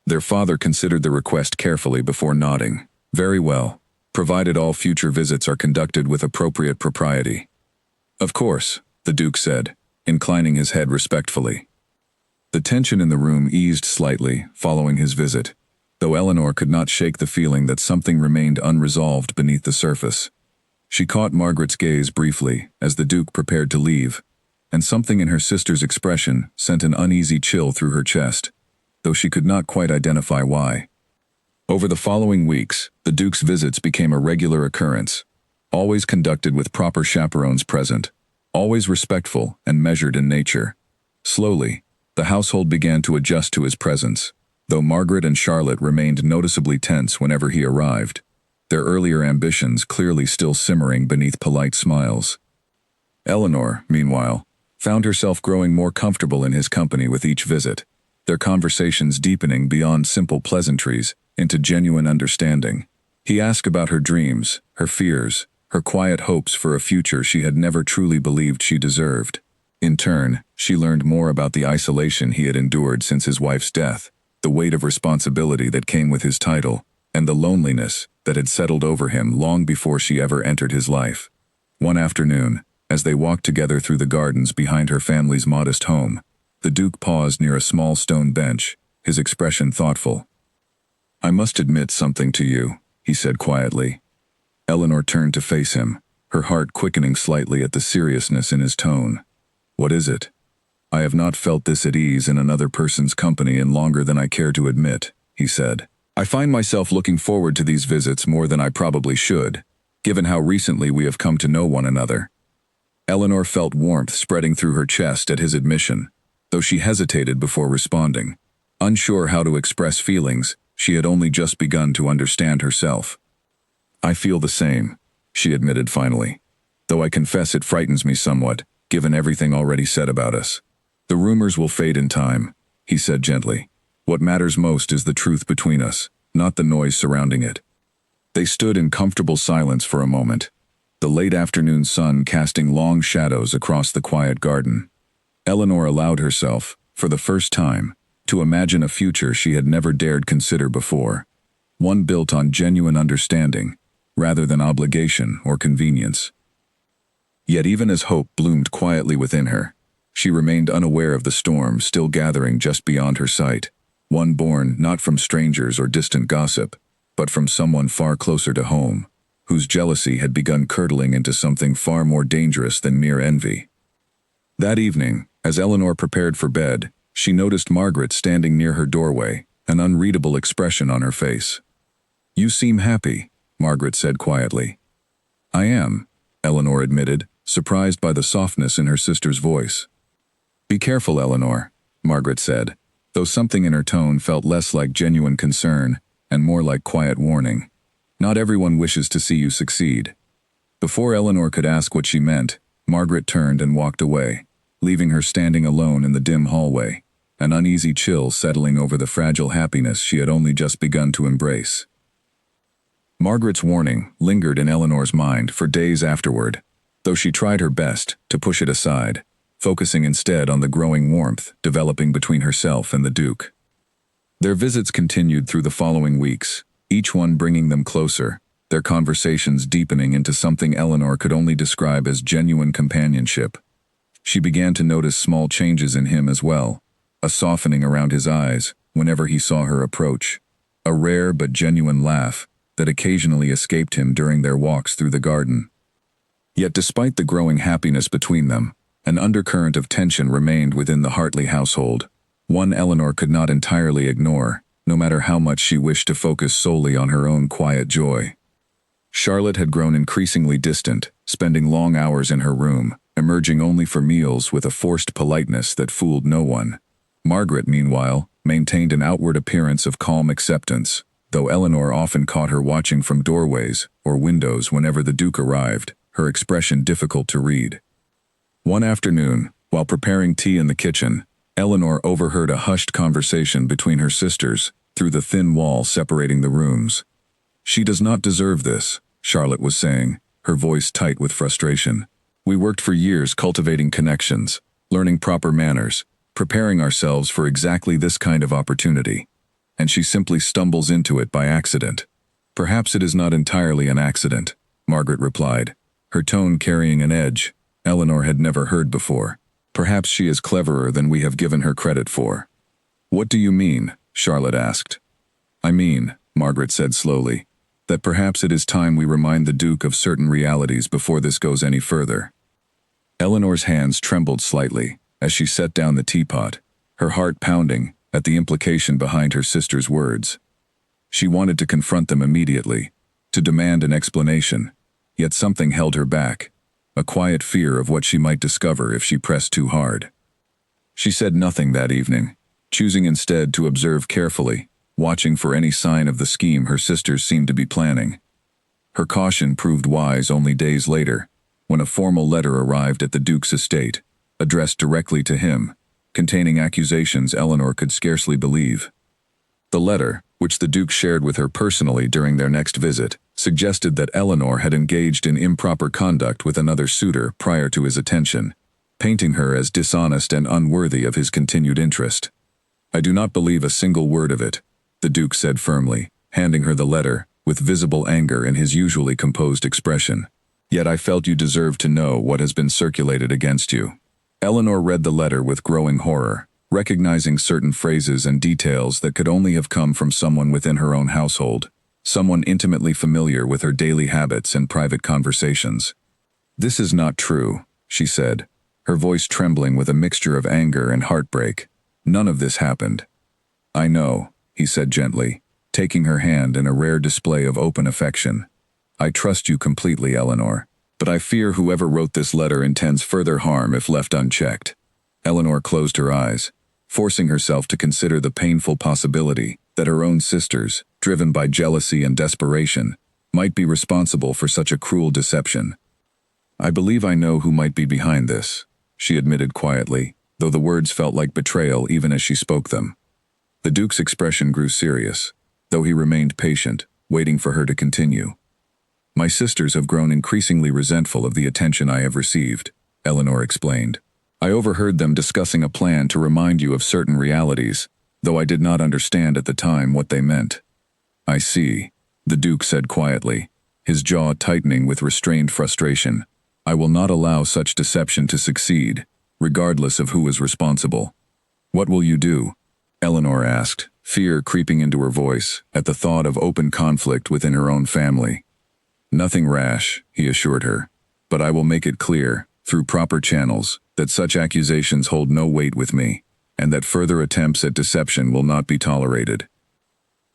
Speaker 1: Their father considered the request carefully before nodding. Very well, provided all future visits are conducted with appropriate propriety. Of course, the Duke said, inclining his head respectfully. The tension in the room eased slightly following his visit, though Eleanor could not shake the feeling that something remained unresolved beneath the surface. She caught Margaret's gaze briefly as the Duke prepared to leave, and something in her sister's expression sent an uneasy chill through her chest, though she could not quite identify why. Over the following weeks, the Duke's visits became a regular occurrence, always conducted with proper chaperones present, always respectful and measured in nature. Slowly, the household began to adjust to his presence, though Margaret and Charlotte remained noticeably tense whenever he arrived, their earlier ambitions clearly still simmering beneath polite smiles. Eleanor, meanwhile, found herself growing more comfortable in his company with each visit, their conversations deepening beyond simple pleasantries into genuine understanding. He asked about her dreams, her fears, her quiet hopes for a future she had never truly believed she deserved. In turn, she learned more about the isolation he had endured since his wife's death, the weight of responsibility that came with his title, and the loneliness that had settled over him long before she ever entered his life. One afternoon, as they walked together through the gardens behind her family's modest home, the Duke paused near a small stone bench, his expression thoughtful. I must admit something to you, he said quietly. Eleanor turned to face him, her heart quickening slightly at the seriousness in his tone. What is it? I have not felt this at ease in another person's company in longer than I care to admit, he said. I find myself looking forward to these visits more than I probably should, given how recently we have come to know one another. Eleanor felt warmth spreading through her chest at his admission, though she hesitated before responding. Unsure how to express feelings, she had only just begun to understand herself. I feel the same, she admitted finally, though I confess it frightens me somewhat, given everything already said about us. The rumors will fade in time, he said gently. What matters most is the truth between us, not the noise surrounding it. They stood in comfortable silence for a moment, the late afternoon sun casting long shadows across the quiet garden. Eleanor allowed herself, for the first time, to imagine a future she had never dared consider before, one built on genuine understanding, rather than obligation or convenience. Yet even as hope bloomed quietly within her, she remained unaware of the storm still gathering just beyond her sight, one born not from strangers or distant gossip, but from someone far closer to home, whose jealousy had begun curdling into something far more dangerous than mere envy. That evening, as Eleanor prepared for bed, she noticed Margaret standing near her doorway, an unreadable expression on her face. You seem happy, Margaret said quietly. I am, Eleanor admitted, surprised by the softness in her sister's voice. Be careful, Eleanor, Margaret said, though something in her tone felt less like genuine concern and more like quiet warning. Not everyone wishes to see you succeed. Before Eleanor could ask what she meant, Margaret turned and walked away, leaving her standing alone in the dim hallway, an uneasy chill settling over the fragile happiness she had only just begun to embrace. Margaret's warning lingered in Eleanor's mind for days afterward, though she tried her best to push it aside, focusing instead on the growing warmth developing between herself and the Duke. Their visits continued through the following weeks, each one bringing them closer, their conversations deepening into something Eleanor could only describe as genuine companionship. She began to notice small changes in him as well, a softening around his eyes whenever he saw her approach, a rare but genuine laugh that occasionally escaped him during their walks through the garden. Yet despite the growing happiness between them, an undercurrent of tension remained within the Hartley household, one Eleanor could not entirely ignore, no matter how much she wished to focus solely on her own quiet joy. Charlotte had grown increasingly distant, spending long hours in her room, emerging only for meals with a forced politeness that fooled no one. Margaret, meanwhile, maintained an outward appearance of calm acceptance, though Eleanor often caught her watching from doorways or windows whenever the Duke arrived, her expression difficult to read. One afternoon, while preparing tea in the kitchen, Eleanor overheard a hushed conversation between her sisters through the thin wall separating the rooms. "She does not deserve this," Charlotte was saying, her voice tight with frustration. "We worked for years cultivating connections, learning proper manners, preparing ourselves for exactly this kind of opportunity. And she simply stumbles into it by accident." "Perhaps it is not entirely an accident," Margaret replied, her tone carrying an edge Eleanor had never heard before. "Perhaps she is cleverer than we have given her credit for." "What do you mean?" Charlotte asked. "I mean," Margaret said slowly, "that perhaps it is time we remind the Duke of certain realities before this goes any further." Eleanor's hands trembled slightly as she set down the teapot, her heart pounding at the implication behind her sister's words. She wanted to confront them immediately, to demand an explanation, yet something held her back, a quiet fear of what she might discover if she pressed too hard. She said nothing that evening, choosing instead to observe carefully, watching for any sign of the scheme her sisters seemed to be planning. Her caution proved wise only days later, when a formal letter arrived at the Duke's estate, addressed directly to him, containing accusations Eleanor could scarcely believe. The letter, which the Duke shared with her personally during their next visit, suggested that Eleanor had engaged in improper conduct with another suitor prior to his attention, painting her as dishonest and unworthy of his continued interest. "I do not believe a single word of it," the Duke said firmly, handing her the letter, with visible anger in his usually composed expression. "Yet I felt you deserved to know what has been circulated against you." Eleanor read the letter with growing horror, recognizing certain phrases and details that could only have come from someone within her own household, someone intimately familiar with her daily habits and private conversations. "This is not true," she said, her voice trembling with a mixture of anger and heartbreak. "None of this happened." "I know," he said gently, taking her hand in a rare display of open affection. "I trust you completely, Eleanor, but I fear whoever wrote this letter intends further harm if left unchecked." Eleanor closed her eyes, forcing herself to consider the painful possibility that her own sisters, driven by jealousy and desperation, might be responsible for such a cruel deception. "I believe I know who might be behind this," she admitted quietly, though the words felt like betrayal even as she spoke them. The Duke's expression grew serious, though he remained patient, waiting for her to continue. "My sisters have grown increasingly resentful of the attention I have received," Eleanor explained. "I overheard them discussing a plan to remind you of certain realities, though I did not understand at the time what they meant." "I see," the Duke said quietly, his jaw tightening with restrained frustration. "I will not allow such deception to succeed, regardless of who is responsible." "What will you do?" Eleanor asked, fear creeping into her voice at the thought of open conflict within her own family. "Nothing rash," he assured her, "but I will make it clear, through proper channels, that such accusations hold no weight with me, and that further attempts at deception will not be tolerated."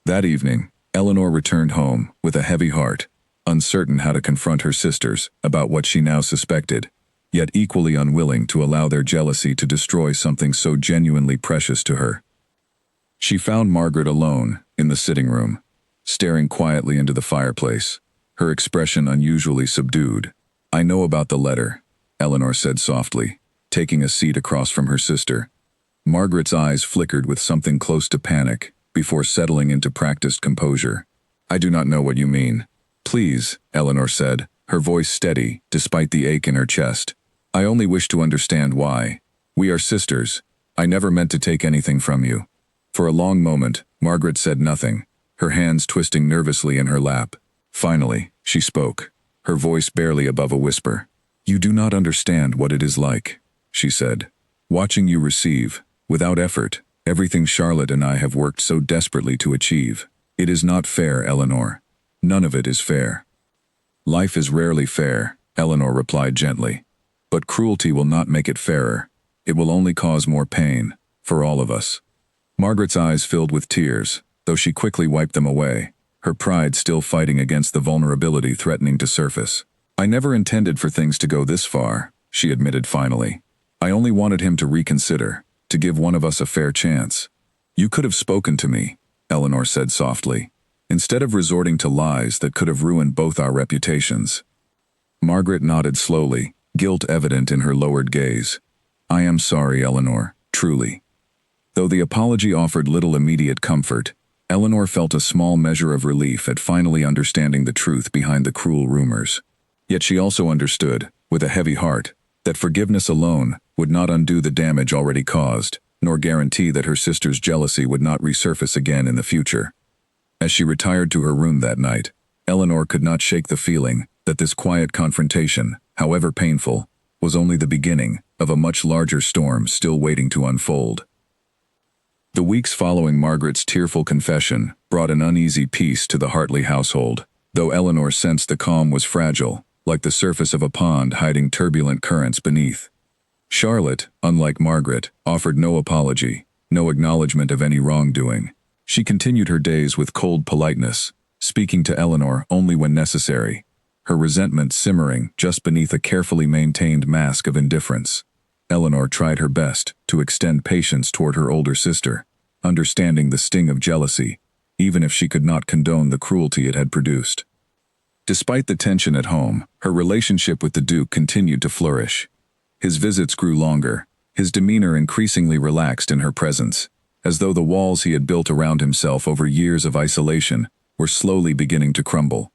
Speaker 1: That evening, Eleanor returned home with a heavy heart, uncertain how to confront her sisters about what she now suspected, yet equally unwilling to allow their jealousy to destroy something so genuinely precious to her. She found Margaret alone in the sitting room, staring quietly into the fireplace, her expression unusually subdued. "I know about the letter," Eleanor said softly, taking a seat across from her sister. Margaret's eyes flickered with something close to panic before settling into practiced composure. "I do not know what you mean." "Please," Eleanor said, her voice steady despite the ache in her chest. "I only wish to understand why. We are sisters. I never meant to take anything from you." For a long moment, Margaret said nothing, her hands twisting nervously in her lap. Finally, she spoke, her voice barely above a whisper. "You do not understand what it is like," she said. "Watching you receive, without effort, everything Charlotte and I have worked so desperately to achieve. It is not fair, Eleanor. None of it is fair. Life is rarely fair, Eleanor replied gently. But cruelty will not make it fairer. It will only cause more pain, for all of us. Margaret's eyes filled with tears, though she quickly wiped them away, her pride still fighting against the vulnerability threatening to surface. I never intended for things to go this far, she admitted finally. I only wanted him to reconsider, to give one of us a fair chance. You could have spoken to me, Eleanor said softly, instead of resorting to lies that could have ruined both our reputations. Margaret nodded slowly, guilt evident in her lowered gaze. I am sorry, Eleanor, truly. Though the apology offered little immediate comfort, Eleanor felt a small measure of relief at finally understanding the truth behind the cruel rumors. Yet she also understood, with a heavy heart, that forgiveness alone would not undo the damage already caused, nor guarantee that her sister's jealousy would not resurface again in the future. As she retired to her room that night, Eleanor could not shake the feeling that this quiet confrontation, however painful, was only the beginning of a much larger storm still waiting to unfold. The weeks following Margaret's tearful confession brought an uneasy peace to the Hartley household, though Eleanor sensed the calm was fragile, like the surface of a pond hiding turbulent currents beneath. Charlotte, unlike Margaret, offered no apology, no acknowledgement of any wrongdoing. She continued her days with cold politeness, speaking to Eleanor only when necessary, her resentment simmering just beneath a carefully maintained mask of indifference. Eleanor tried her best to extend patience toward her older sister, understanding the sting of jealousy, even if she could not condone the cruelty it had produced. Despite the tension at home, her relationship with the Duke continued to flourish. His visits grew longer, his demeanor increasingly relaxed in her presence, as though the walls he had built around himself over years of isolation were slowly beginning to crumble.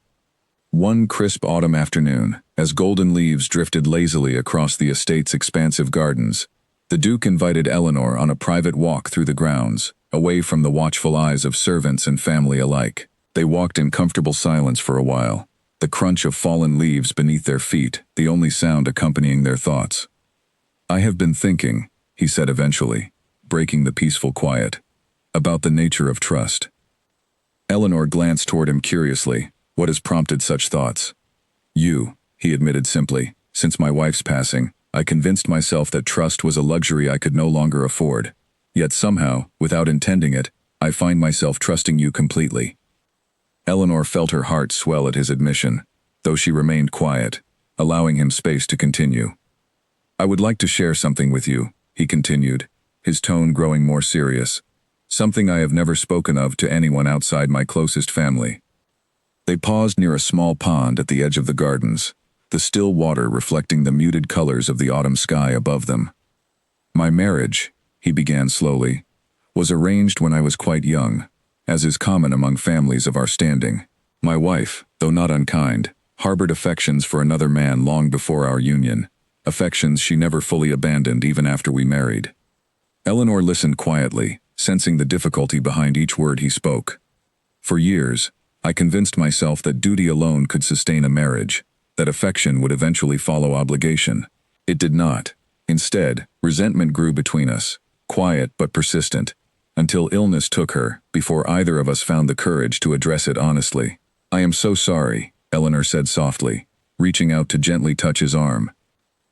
Speaker 1: One crisp autumn afternoon, as golden leaves drifted lazily across the estate's expansive gardens, the Duke invited Eleanor on a private walk through the grounds, away from the watchful eyes of servants and family alike. They walked in comfortable silence for a while, the crunch of fallen leaves beneath their feet the only sound accompanying their thoughts. I have been thinking, he said eventually, breaking the peaceful quiet, about the nature of trust. Eleanor glanced toward him curiously. What has prompted such thoughts? You, he admitted simply. Since my wife's passing, I convinced myself that trust was a luxury I could no longer afford. Yet somehow, without intending it, I find myself trusting you completely. Eleanor felt her heart swell at his admission, though she remained quiet, allowing him space to continue. I would like to share something with you, he continued, his tone growing more serious. Something I have never spoken of to anyone outside my closest family. They paused near a small pond at the edge of the gardens, the still water reflecting the muted colors of the autumn sky above them. My marriage, he began slowly, was arranged when I was quite young, as is common among families of our standing. My wife, though not unkind, harbored affections for another man long before our union, affections she never fully abandoned even after we married. Eleanor listened quietly, sensing the difficulty behind each word he spoke. For years, I convinced myself that duty alone could sustain a marriage, that affection would eventually follow obligation. It did not. Instead, resentment grew between us, quiet but persistent, until illness took her, before either of us found the courage to address it honestly. I am so sorry, Eleanor said softly, reaching out to gently touch his arm.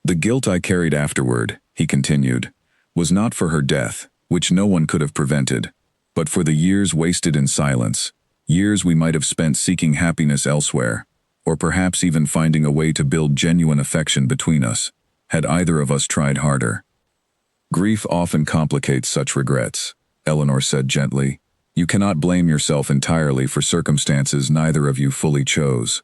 Speaker 1: The guilt I carried afterward, he continued, was not for her death, which no one could have prevented, but for the years wasted in silence. Years we might have spent seeking happiness elsewhere, or perhaps even finding a way to build genuine affection between us, had either of us tried harder. Grief often complicates such regrets, Eleanor said gently. You cannot blame yourself entirely for circumstances neither of you fully chose.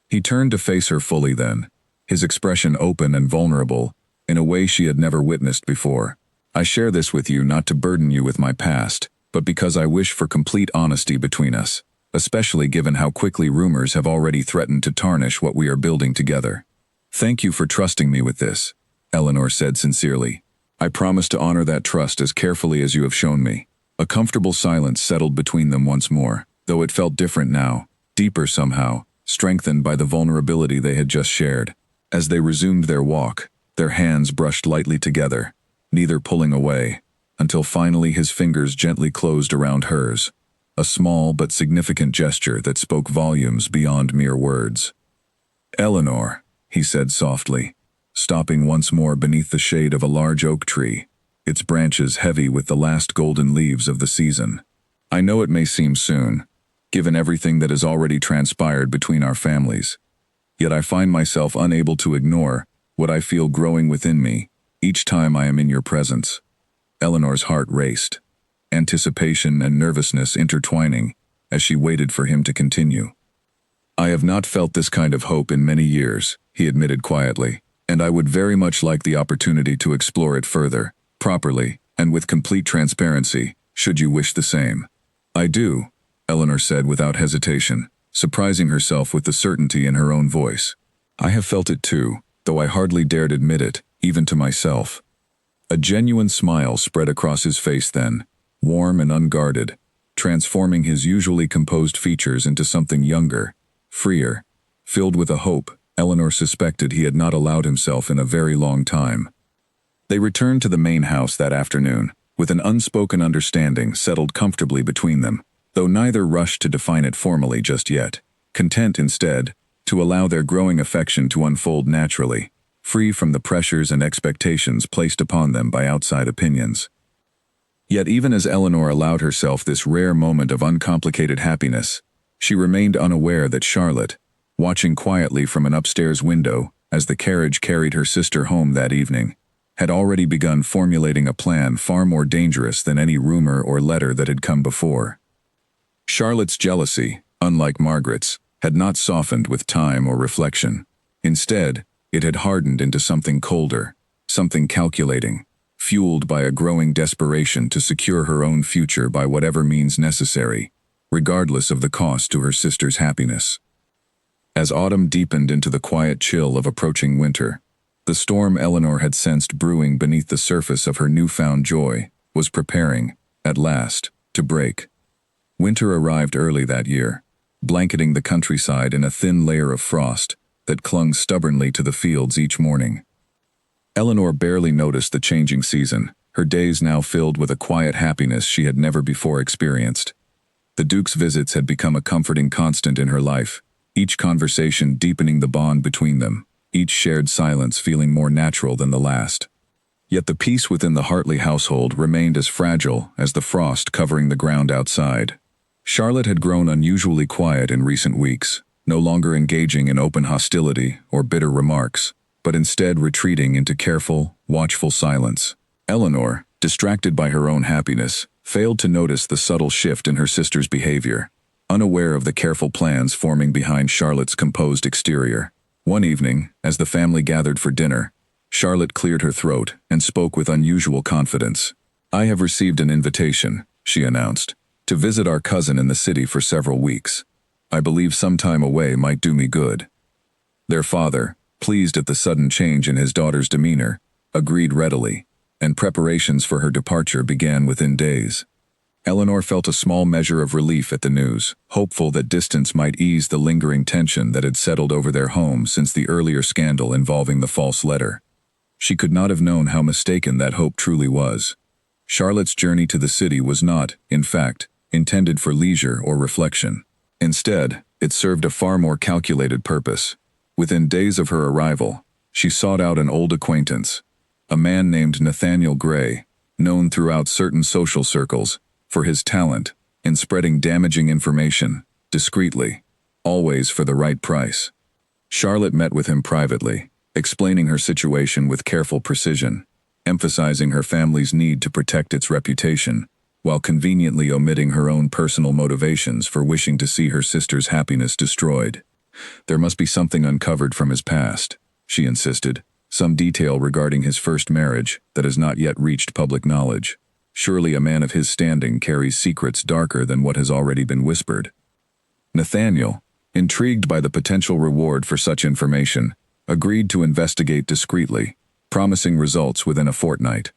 Speaker 1: He turned to face her fully then, his expression open and vulnerable, in a way she had never witnessed before. I share this with you not to burden you with my past, but because I wish for complete honesty between us, especially given how quickly rumors have already threatened to tarnish what we are building together. Thank you for trusting me with this, Eleanor said sincerely. I promise to honor that trust as carefully as you have shown me. A comfortable silence settled between them once more, though it felt different now, deeper somehow, strengthened by the vulnerability they had just shared. As they resumed their walk, their hands brushed lightly together, neither pulling away, until finally his fingers gently closed around hers, a small but significant gesture that spoke volumes beyond mere words. "Eleanor," he said softly, stopping once more beneath the shade of a large oak tree, its branches heavy with the last golden leaves of the season. "I know it may seem soon, given everything that has already transpired between our families, yet I find myself unable to ignore what I feel growing within me each time I am in your presence." Eleanor's heart raced, anticipation and nervousness intertwining as she waited for him to continue. "I have not felt this kind of hope in many years," he admitted quietly, "and I would very much like the opportunity to explore it further, properly, and with complete transparency, should you wish the same." "I do," Eleanor said without hesitation, surprising herself with the certainty in her own voice. "I have felt it too, though I hardly dared admit it, even to myself." A genuine smile spread across his face then, warm and unguarded, transforming his usually composed features into something younger, freer, filled with a hope Eleanor suspected he had not allowed himself in a very long time. They returned to the main house that afternoon, with an unspoken understanding settled comfortably between them, though neither rushed to define it formally just yet, content instead to allow their growing affection to unfold naturally, free from the pressures and expectations placed upon them by outside opinions. Yet even as Eleanor allowed herself this rare moment of uncomplicated happiness, she remained unaware that Charlotte, watching quietly from an upstairs window as the carriage carried her sister home that evening, had already begun formulating a plan far more dangerous than any rumor or letter that had come before. Charlotte's jealousy, unlike Margaret's, had not softened with time or reflection. Instead, it had hardened into something colder, something calculating, fueled by a growing desperation to secure her own future by whatever means necessary, regardless of the cost to her sister's happiness. As autumn deepened into the quiet chill of approaching winter, the storm Eleanor had sensed brewing beneath the surface of her newfound joy was preparing, at last, to break. Winter arrived early that year, blanketing the countryside in a thin layer of frost that clung stubbornly to the fields each morning. Eleanor barely noticed the changing season, her days now filled with a quiet happiness she had never before experienced. The Duke's visits had become a comforting constant in her life, each conversation deepening the bond between them, each shared silence feeling more natural than the last. Yet the peace within the Hartley household remained as fragile as the frost covering the ground outside. Charlotte had grown unusually quiet in recent weeks, no longer engaging in open hostility or bitter remarks, but instead retreating into careful, watchful silence. Eleanor, distracted by her own happiness, failed to notice the subtle shift in her sister's behavior, unaware of the careful plans forming behind Charlotte's composed exterior. One evening, as the family gathered for dinner, Charlotte cleared her throat and spoke with unusual confidence. "I have received an invitation," she announced, "to visit our cousin in the city for several weeks. I believe some time away might do me good." Their father, pleased at the sudden change in his daughter's demeanor, agreed readily, and preparations for her departure began within days. Eleanor felt a small measure of relief at the news, hopeful that distance might ease the lingering tension that had settled over their home since the earlier scandal involving the false letter. She could not have known how mistaken that hope truly was. Charlotte's journey to the city was not, in fact, intended for leisure or reflection. Instead, it served a far more calculated purpose. Within days of her arrival, she sought out an old acquaintance, a man named Nathaniel Gray, known throughout certain social circles for his talent in spreading damaging information, discreetly, always for the right price. Charlotte met with him privately, explaining her situation with careful precision, emphasizing her family's need to protect its reputation, while conveniently omitting her own personal motivations for wishing to see her sister's happiness destroyed. "There must be something uncovered from his past," she insisted, "some detail regarding his first marriage that has not yet reached public knowledge. Surely a man of his standing carries secrets darker than what has already been whispered." Nathaniel, intrigued by the potential reward for such information, agreed to investigate discreetly, promising results within a fortnight.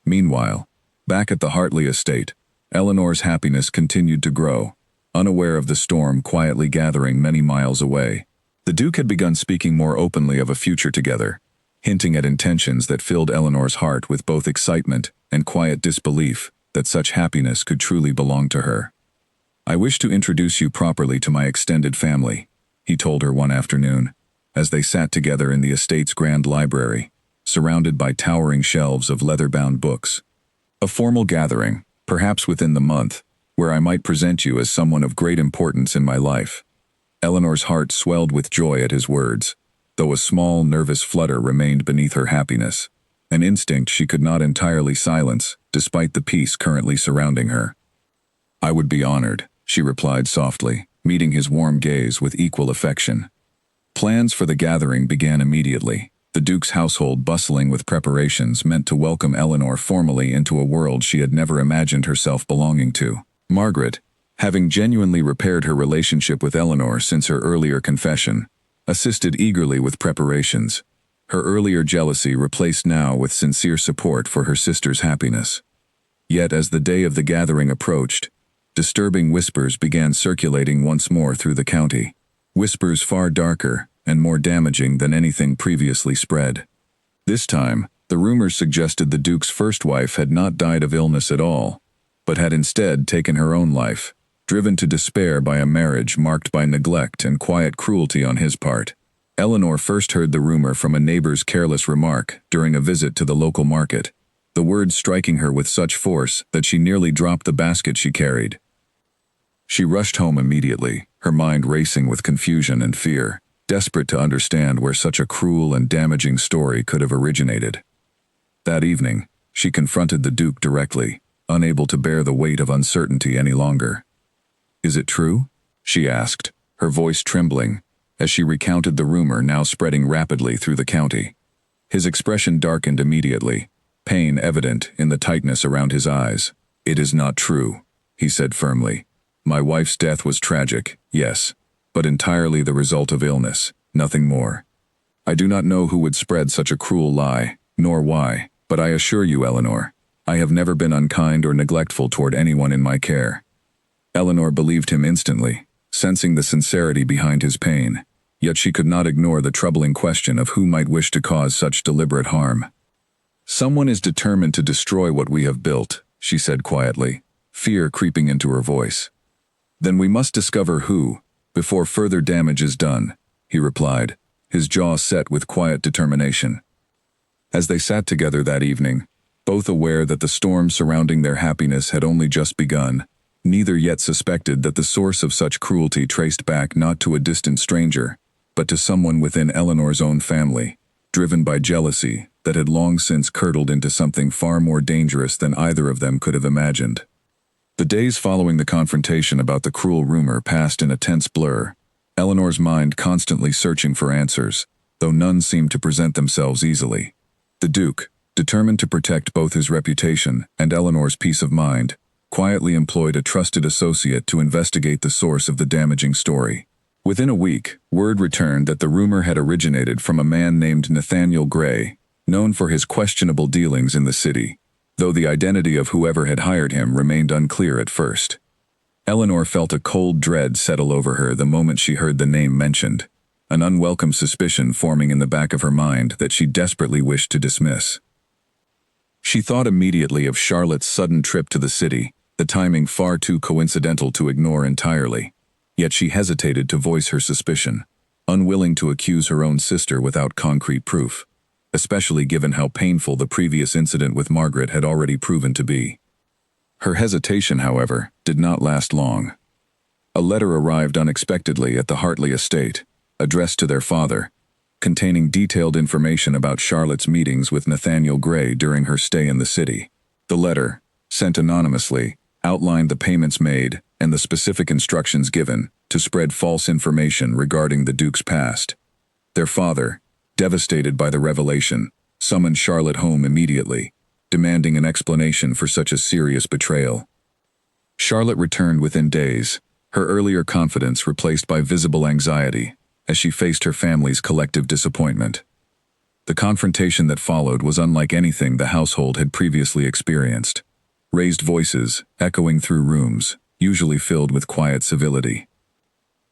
Speaker 1: Meanwhile, back at the Hartley estate, Eleanor's happiness continued to grow, unaware of the storm quietly gathering many miles away. The Duke had begun speaking more openly of a future together. hinting at intentions that filled Eleanor's heart with both excitement and quiet disbelief that such happiness could truly belong to her. "I wish to introduce you properly to my extended family," he told her one afternoon, as they sat together in the estate's grand library, surrounded by towering shelves of leather-bound books. "A formal gathering, perhaps within the month, where I might present you as someone of great importance in my life." Eleanor's heart swelled with joy at his words, though a small, nervous flutter remained beneath her happiness, an instinct she could not entirely silence, despite the peace currently surrounding her. "I would be honored," she replied softly, meeting his warm gaze with equal affection. Plans for the gathering began immediately, the Duke's household bustling with preparations meant to welcome Eleanor formally into a world she had never imagined herself belonging to. Margaret, having genuinely repaired her relationship with Eleanor since her earlier confession, assisted eagerly with preparations, her earlier jealousy replaced now with sincere support for her sister's happiness. Yet as the day of the gathering approached, disturbing whispers began circulating once more through the county, whispers far darker and more damaging than anything previously spread. This time, the rumors suggested the Duke's first wife had not died of illness at all, but had instead taken her own life, driven to despair by a marriage marked by neglect and quiet cruelty on his part. Eleanor first heard the rumor from a neighbor's careless remark during a visit to the local market, the words striking her with such force that she nearly dropped the basket she carried. She rushed home immediately, her mind racing with confusion and fear, desperate to understand where such a cruel and damaging story could have originated. That evening, she confronted the Duke directly, unable to bear the weight of uncertainty any longer. "Is it true?" she asked, her voice trembling, as she recounted the rumor now spreading rapidly through the county. His expression darkened immediately, pain evident in the tightness around his eyes. "It is not true," he said firmly. "My wife's death was tragic, yes, but entirely the result of illness, nothing more. I do not know who would spread such a cruel lie, nor why, but I assure you, Eleanor, I have never been unkind or neglectful toward anyone in my care." Eleanor believed him instantly, sensing the sincerity behind his pain, yet she could not ignore the troubling question of who might wish to cause such deliberate harm. "Someone is determined to destroy what we have built," she said quietly, fear creeping into her voice. "Then we must discover who, before further damage is done," he replied, his jaw set with quiet determination. As they sat together that evening, both aware that the storm surrounding their happiness had only just begun, neither yet suspected that the source of such cruelty traced back not to a distant stranger, but to someone within Eleanor's own family, driven by jealousy that had long since curdled into something far more dangerous than either of them could have imagined. The days following the confrontation about the cruel rumor passed in a tense blur, Eleanor's mind constantly searching for answers, though none seemed to present themselves easily. The Duke, determined to protect both his reputation and Eleanor's peace of mind, quietly employed a trusted associate to investigate the source of the damaging story. Within a week, word returned that the rumor had originated from a man named Nathaniel Gray, known for his questionable dealings in the city, though the identity of whoever had hired him remained unclear at first. Eleanor felt a cold dread settle over her the moment she heard the name mentioned, an unwelcome suspicion forming in the back of her mind that she desperately wished to dismiss. She thought immediately of Charlotte's sudden trip to the city, the timing far too coincidental to ignore entirely. Yet she hesitated to voice her suspicion, unwilling to accuse her own sister without concrete proof, especially given how painful the previous incident with Margaret had already proven to be. Her hesitation, however, did not last long. A letter arrived unexpectedly at the Hartley estate, addressed to their father, containing detailed information about Charlotte's meetings with Nathaniel Gray during her stay in the city. The letter, sent anonymously, outlined the payments made and the specific instructions given to spread false information regarding the Duke's past. Their father, devastated by the revelation, summoned Charlotte home immediately, demanding an explanation for such a serious betrayal. Charlotte returned within days, her earlier confidence replaced by visible anxiety as she faced her family's collective disappointment. The confrontation that followed was unlike anything the household had previously experienced. Raised voices, echoing through rooms, usually filled with quiet civility.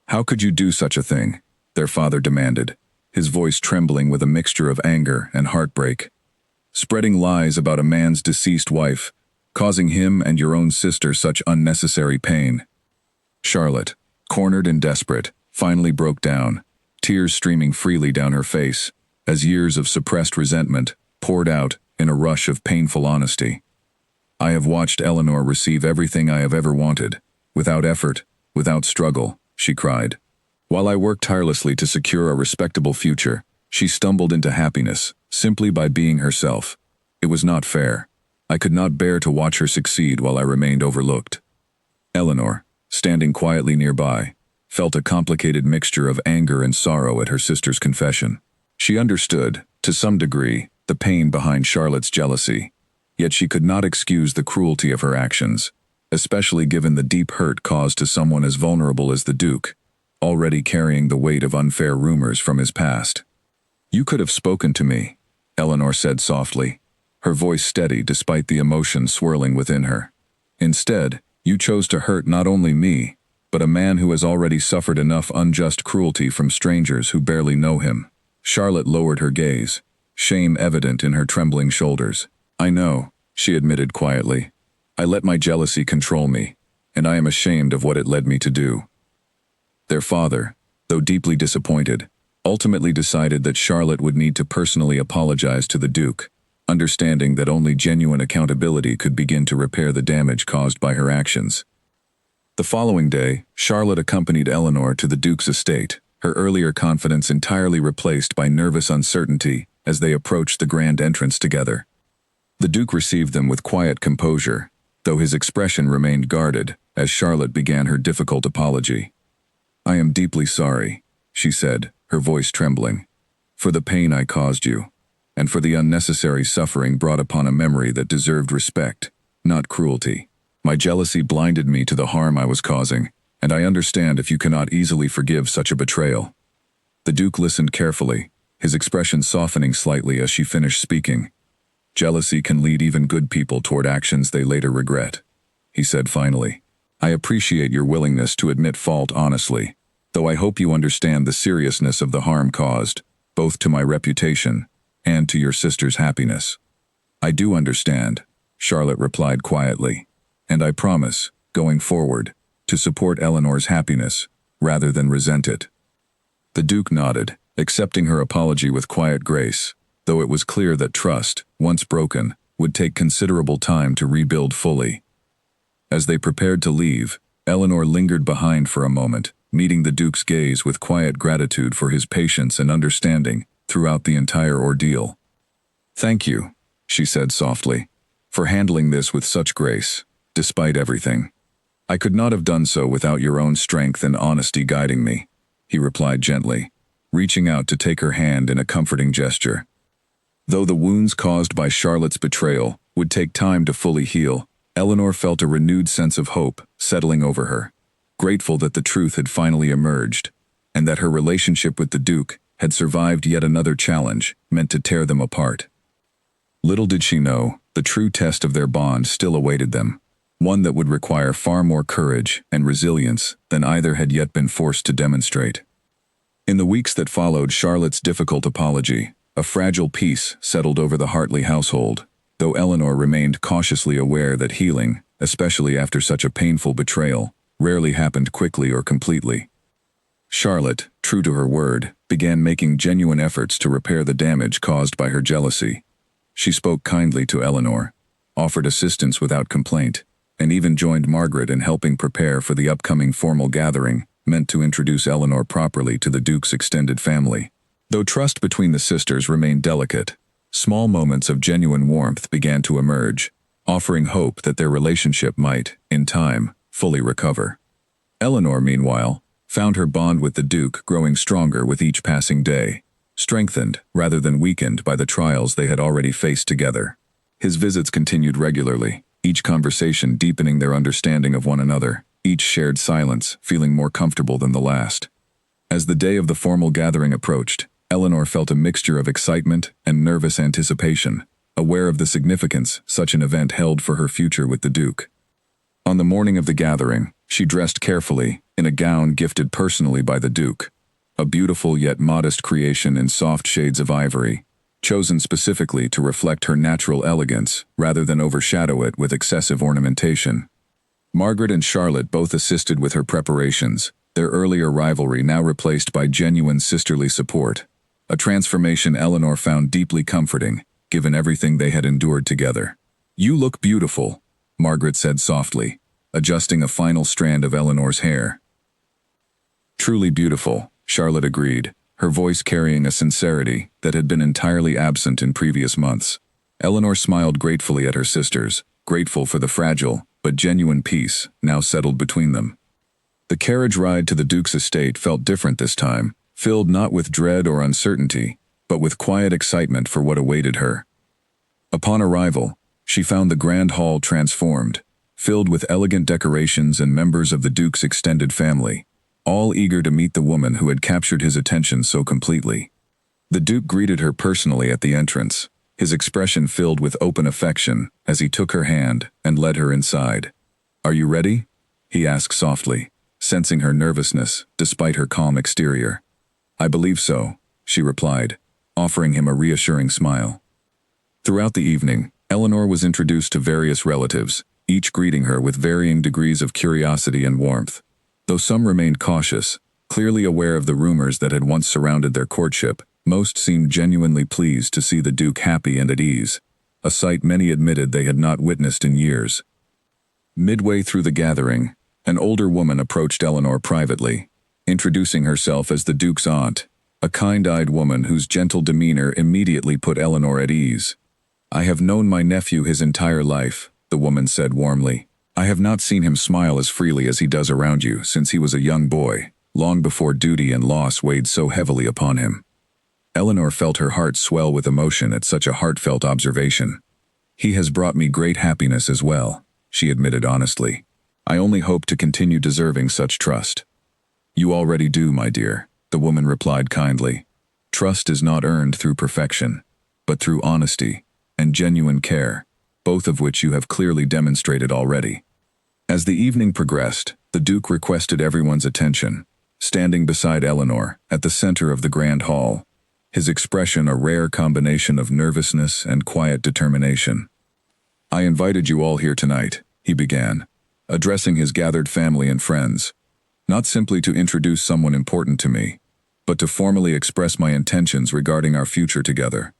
Speaker 1: "How could you do such a thing?" their father demanded, his voice trembling with a mixture of anger and heartbreak. "Spreading lies about a man's deceased wife, causing him and your own sister such unnecessary pain." Charlotte, cornered and desperate, finally broke down, tears streaming freely down her face, as years of suppressed resentment poured out in a rush of painful honesty. "I have watched Eleanor receive everything I have ever wanted, without effort, without struggle," she cried. "While I worked tirelessly to secure a respectable future, she stumbled into happiness, simply by being herself. It was not fair. I could not bear to watch her succeed while I remained overlooked." Eleanor, standing quietly nearby, felt a complicated mixture of anger and sorrow at her sister's confession. She understood, to some degree, the pain behind Charlotte's jealousy, yet she could not excuse the cruelty of her actions, especially given the deep hurt caused to someone as vulnerable as the Duke, already carrying the weight of unfair rumors from his past. "You could have spoken to me," Eleanor said softly, her voice steady despite the emotion swirling within her. "Instead, you chose to hurt not only me, but a man who has already suffered enough unjust cruelty from strangers who barely know him." Charlotte lowered her gaze, shame evident in her trembling shoulders. "I know," she admitted quietly. "I let my jealousy control me, and I am ashamed of what it led me to do." Their father, though deeply disappointed, ultimately decided that Charlotte would need to personally apologize to the Duke, understanding that only genuine accountability could begin to repair the damage caused by her actions. The following day, Charlotte accompanied Eleanor to the Duke's estate, her earlier confidence entirely replaced by nervous uncertainty as they approached the grand entrance together. The Duke received them with quiet composure, though his expression remained guarded as Charlotte began her difficult apology. "I am deeply sorry," she said, her voice trembling, "for the pain I caused you, and for the unnecessary suffering brought upon a memory that deserved respect, not cruelty. My jealousy blinded me to the harm I was causing, and I understand if you cannot easily forgive such a betrayal." The Duke listened carefully, his expression softening slightly as she finished speaking. "Jealousy can lead even good people toward actions they later regret," he said finally. "I appreciate your willingness to admit fault honestly, though I hope you understand the seriousness of the harm caused, both to my reputation and to your sister's happiness." "I do understand," Charlotte replied quietly, "and I promise, going forward, to support Eleanor's happiness, rather than resent it." The Duke nodded, accepting her apology with quiet grace, though it was clear that trust, once broken, would take considerable time to rebuild fully. As they prepared to leave, Eleanor lingered behind for a moment, meeting the Duke's gaze with quiet gratitude for his patience and understanding throughout the entire ordeal. "Thank you," she said softly, "for handling this with such grace, despite everything." "I could not have done so without your own strength and honesty guiding me," he replied gently, reaching out to take her hand in a comforting gesture. Though the wounds caused by Charlotte's betrayal would take time to fully heal, Eleanor felt a renewed sense of hope settling over her, grateful that the truth had finally emerged, and that her relationship with the Duke had survived yet another challenge meant to tear them apart. Little did she know, the true test of their bond still awaited them, one that would require far more courage and resilience than either had yet been forced to demonstrate. In the weeks that followed Charlotte's difficult apology, a fragile peace settled over the Hartley household, though Eleanor remained cautiously aware that healing, especially after such a painful betrayal, rarely happened quickly or completely. Charlotte, true to her word, began making genuine efforts to repair the damage caused by her jealousy. She spoke kindly to Eleanor, offered assistance without complaint, and even joined Margaret in helping prepare for the upcoming formal gathering meant to introduce Eleanor properly to the Duke's extended family. Though trust between the sisters remained delicate, small moments of genuine warmth began to emerge, offering hope that their relationship might, in time, fully recover. Eleanor, meanwhile, found her bond with the Duke growing stronger with each passing day, strengthened rather than weakened by the trials they had already faced together. His visits continued regularly, each conversation deepening their understanding of one another, each shared silence feeling more comfortable than the last. As the day of the formal gathering approached, Eleanor felt a mixture of excitement and nervous anticipation, aware of the significance such an event held for her future with the Duke. On the morning of the gathering, she dressed carefully, in a gown gifted personally by the Duke. a beautiful yet modest creation in soft shades of ivory, chosen specifically to reflect her natural elegance rather than overshadow it with excessive ornamentation. Margaret and Charlotte both assisted with her preparations, their earlier rivalry now replaced by genuine sisterly support, a transformation Eleanor found deeply comforting, given everything they had endured together. "You look beautiful," Margaret said softly, adjusting a final strand of Eleanor's hair. "Truly beautiful," Charlotte agreed, her voice carrying a sincerity that had been entirely absent in previous months. Eleanor smiled gratefully at her sisters, grateful for the fragile but genuine peace now settled between them. The carriage ride to the Duke's estate felt different this time, filled not with dread or uncertainty, but with quiet excitement for what awaited her. Upon arrival, she found the grand hall transformed, filled with elegant decorations and members of the Duke's extended family, all eager to meet the woman who had captured his attention so completely. The Duke greeted her personally at the entrance, his expression filled with open affection as he took her hand and led her inside. "Are you ready?" he asked softly, sensing her nervousness despite her calm exterior. "I believe so," she replied, offering him a reassuring smile. Throughout the evening, Eleanor was introduced to various relatives, each greeting her with varying degrees of curiosity and warmth. Though some remained cautious, clearly aware of the rumors that had once surrounded their courtship, most seemed genuinely pleased to see the Duke happy and at ease, a sight many admitted they had not witnessed in years. Midway through the gathering, an older woman approached Eleanor privately, introducing herself as the Duke's aunt, a kind-eyed woman whose gentle demeanor immediately put Eleanor at ease. "I have known my nephew his entire life," the woman said warmly. "I have not seen him smile as freely as he does around you since he was a young boy, long before duty and loss weighed so heavily upon him." Eleanor felt her heart swell with emotion at such a heartfelt observation. "He has brought me great happiness as well," she admitted honestly. "I only hope to continue deserving such trust." "You already do, my dear," the woman replied kindly. "Trust is not earned through perfection, but through honesty and genuine care, both of which you have clearly demonstrated already." As the evening progressed, the Duke requested everyone's attention, standing beside Eleanor at the center of the grand hall, his expression a rare combination of nervousness and quiet determination. "I invited you all here tonight," he began, addressing his gathered family and friends, "not simply to introduce someone important to me, but to formally express my intentions regarding our future together."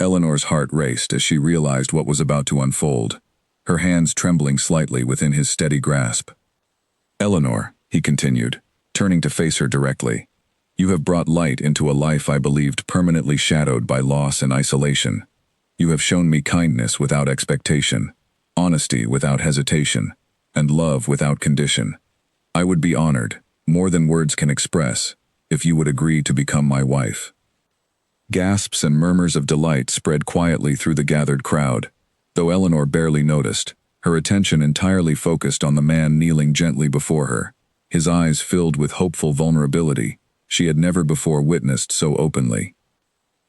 Speaker 1: Eleanor's heart raced as she realized what was about to unfold, her hands trembling slightly within his steady grasp. "Eleanor," he continued, turning to face her directly, "you have brought light into a life I believed permanently shadowed by loss and isolation. You have shown me kindness without expectation, honesty without hesitation, and love without condition. I would be honored, more than words can express, if you would agree to become my wife." Gasps and murmurs of delight spread quietly through the gathered crowd, though Eleanor barely noticed, her attention entirely focused on the man kneeling gently before her, his eyes filled with hopeful vulnerability she had never before witnessed so openly.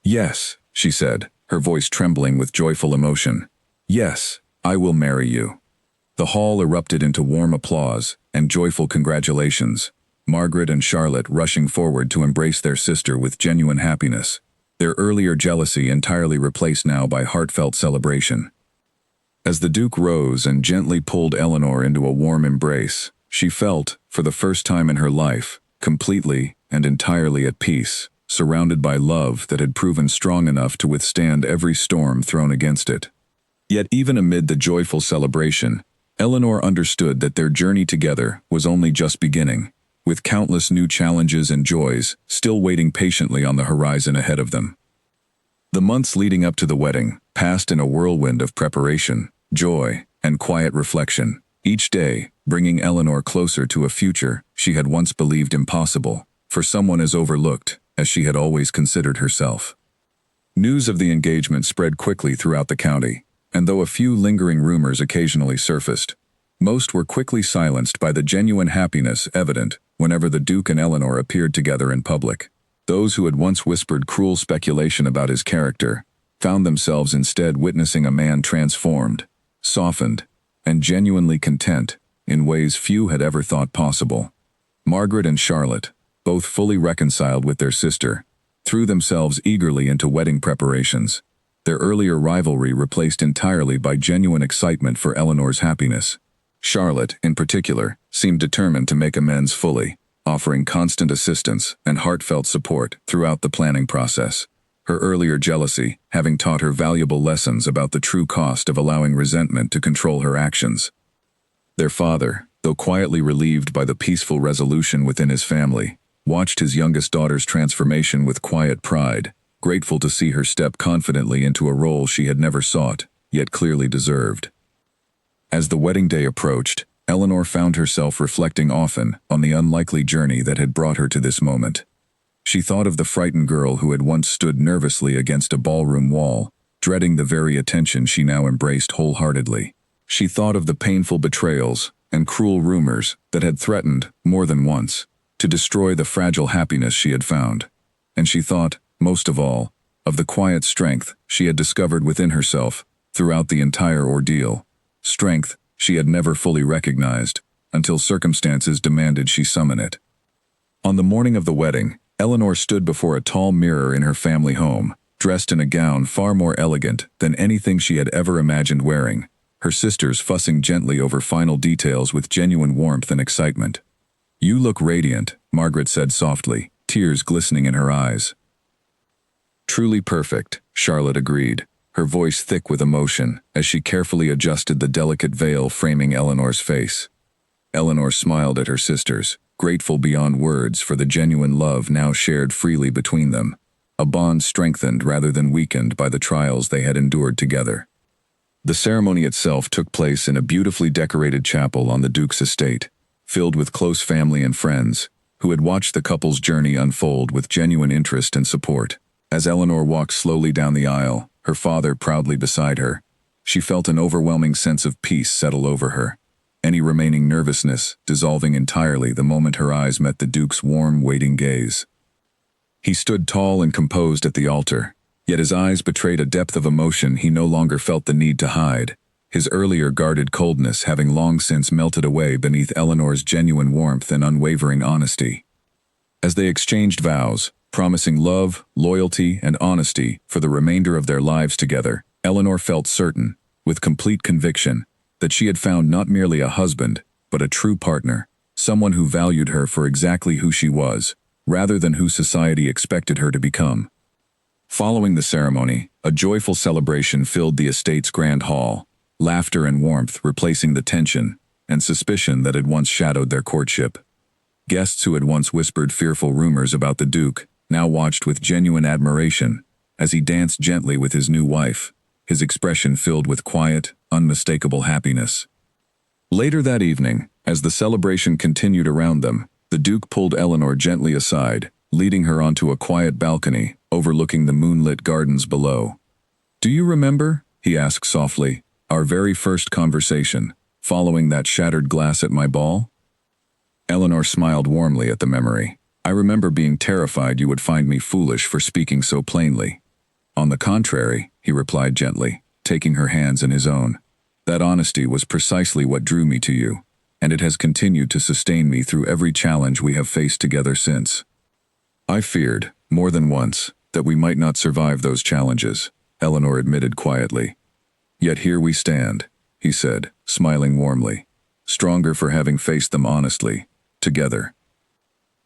Speaker 1: "Yes," she said, her voice trembling with joyful emotion. "Yes, I will marry you." The hall erupted into warm applause and joyful congratulations, Margaret and Charlotte rushing forward to embrace their sister with genuine happiness, their earlier jealousy entirely replaced now by heartfelt celebration. As the Duke rose and gently pulled Eleanor into a warm embrace, she felt, for the first time in her life, completely and entirely at peace, surrounded by love that had proven strong enough to withstand every storm thrown against it. Yet even amid the joyful celebration, Eleanor understood that their journey together was only just beginning, with countless new challenges and joys still waiting patiently on the horizon ahead of them. The months leading up to the wedding passed in a whirlwind of preparation, joy, and quiet reflection, each day bringing Eleanor closer to a future she had once believed impossible, for someone as overlooked as she had always considered herself. News of the engagement spread quickly throughout the county, and though a few lingering rumors occasionally surfaced, most were quickly silenced by the genuine happiness evident whenever the Duke and Eleanor appeared together in public. Those who had once whispered cruel speculation about his character found themselves instead witnessing a man transformed, softened, and genuinely content in ways few had ever thought possible. Margaret and Charlotte, both fully reconciled with their sister, threw themselves eagerly into wedding preparations. Their earlier rivalry replaced entirely by genuine excitement for Eleanor's happiness. Charlotte, in particular, seemed determined to make amends fully, offering constant assistance and heartfelt support throughout the planning process. Her earlier jealousy having taught her valuable lessons about the true cost of allowing resentment to control her actions. Their father, though quietly relieved by the peaceful resolution within his family, watched his youngest daughter's transformation with quiet pride, grateful to see her step confidently into a role she had never sought, yet clearly deserved. As the wedding day approached, Eleanor found herself reflecting often on the unlikely journey that had brought her to this moment. She thought of the frightened girl who had once stood nervously against a ballroom wall, dreading the very attention she now embraced wholeheartedly. She thought of the painful betrayals and cruel rumors that had threatened, more than once, to destroy the fragile happiness she had found. And she thought, most of all, of the quiet strength she had discovered within herself throughout the entire ordeal. Strength she had never fully recognized, until circumstances demanded she summon it. On the morning of the wedding, Eleanor stood before a tall mirror in her family home, dressed in a gown far more elegant than anything she had ever imagined wearing, her sisters fussing gently over final details with genuine warmth and excitement. "You look radiant," Margaret said softly, tears glistening in her eyes. "Truly perfect," Charlotte agreed, her voice thick with emotion as she carefully adjusted the delicate veil framing Eleanor's face. Eleanor smiled at her sisters, grateful beyond words for the genuine love now shared freely between them, a bond strengthened rather than weakened by the trials they had endured together. The ceremony itself took place in a beautifully decorated chapel on the Duke's estate, filled with close family and friends, who had watched the couple's journey unfold with genuine interest and support. As Eleanor walked slowly down the aisle, her father proudly beside her, she felt an overwhelming sense of peace settle over her, any remaining nervousness dissolving entirely the moment her eyes met the Duke's warm, waiting gaze. He stood tall and composed at the altar, yet his eyes betrayed a depth of emotion he no longer felt the need to hide, his earlier guarded coldness having long since melted away beneath Eleanor's genuine warmth and unwavering honesty. As they exchanged vows, promising love, loyalty, and honesty for the remainder of their lives together, Eleanor felt certain, with complete conviction, that she had found not merely a husband, but a true partner, someone who valued her for exactly who she was, rather than who society expected her to become. Following the ceremony, a joyful celebration filled the estate's grand hall, laughter and warmth replacing the tension and suspicion that had once shadowed their courtship. Guests who had once whispered fearful rumors about the Duke now watched with genuine admiration as he danced gently with his new wife, his expression filled with quiet, unmistakable happiness. Later that evening, as the celebration continued around them, the Duke pulled Eleanor gently aside, leading her onto a quiet balcony overlooking the moonlit gardens below. "Do you remember," he asked softly, "our very first conversation, following that shattered glass at my ball?" Eleanor smiled warmly at the memory. "I remember being terrified you would find me foolish for speaking so plainly." "On the contrary," he replied gently, taking her hands in his own. "That honesty was precisely what drew me to you, and it has continued to sustain me through every challenge we have faced together since." "I feared, more than once, that we might not survive those challenges," Eleanor admitted quietly. "Yet here we stand," he said, smiling warmly, "stronger for having faced them honestly, together."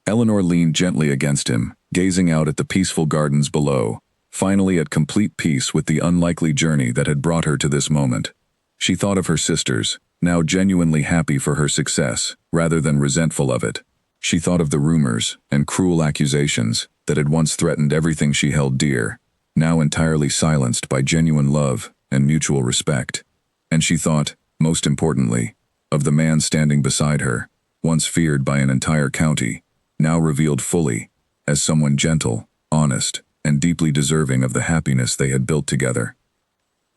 Speaker 1: Eleanor leaned gently against him, gazing out at the peaceful gardens below, finally at complete peace with the unlikely journey that had brought her to this moment. She thought of her sisters, now genuinely happy for her success, rather than resentful of it. She thought of the rumors and cruel accusations that had once threatened everything she held dear, now entirely silenced by genuine love and mutual respect. And she thought, most importantly, of the man standing beside her, once feared by an entire county, now revealed fully as someone gentle, honest, and deeply deserving of the happiness they had built together.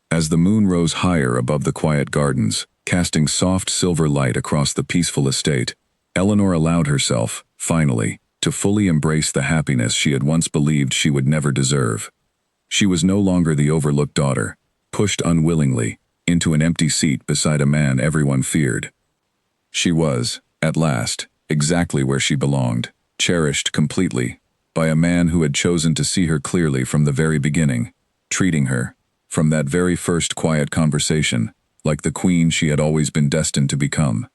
Speaker 1: As the moon rose higher above the quiet gardens, casting soft silver light across the peaceful estate, Eleanor allowed herself, finally, to fully embrace the happiness she had once believed she would never deserve. She was no longer the overlooked daughter, pushed unwillingly into an empty seat beside a man everyone feared. She was, at last, exactly where she belonged, cherished completely, by a man who had chosen to see her clearly from the very beginning, treating her, from that very first quiet conversation, like the queen she had always been destined to become.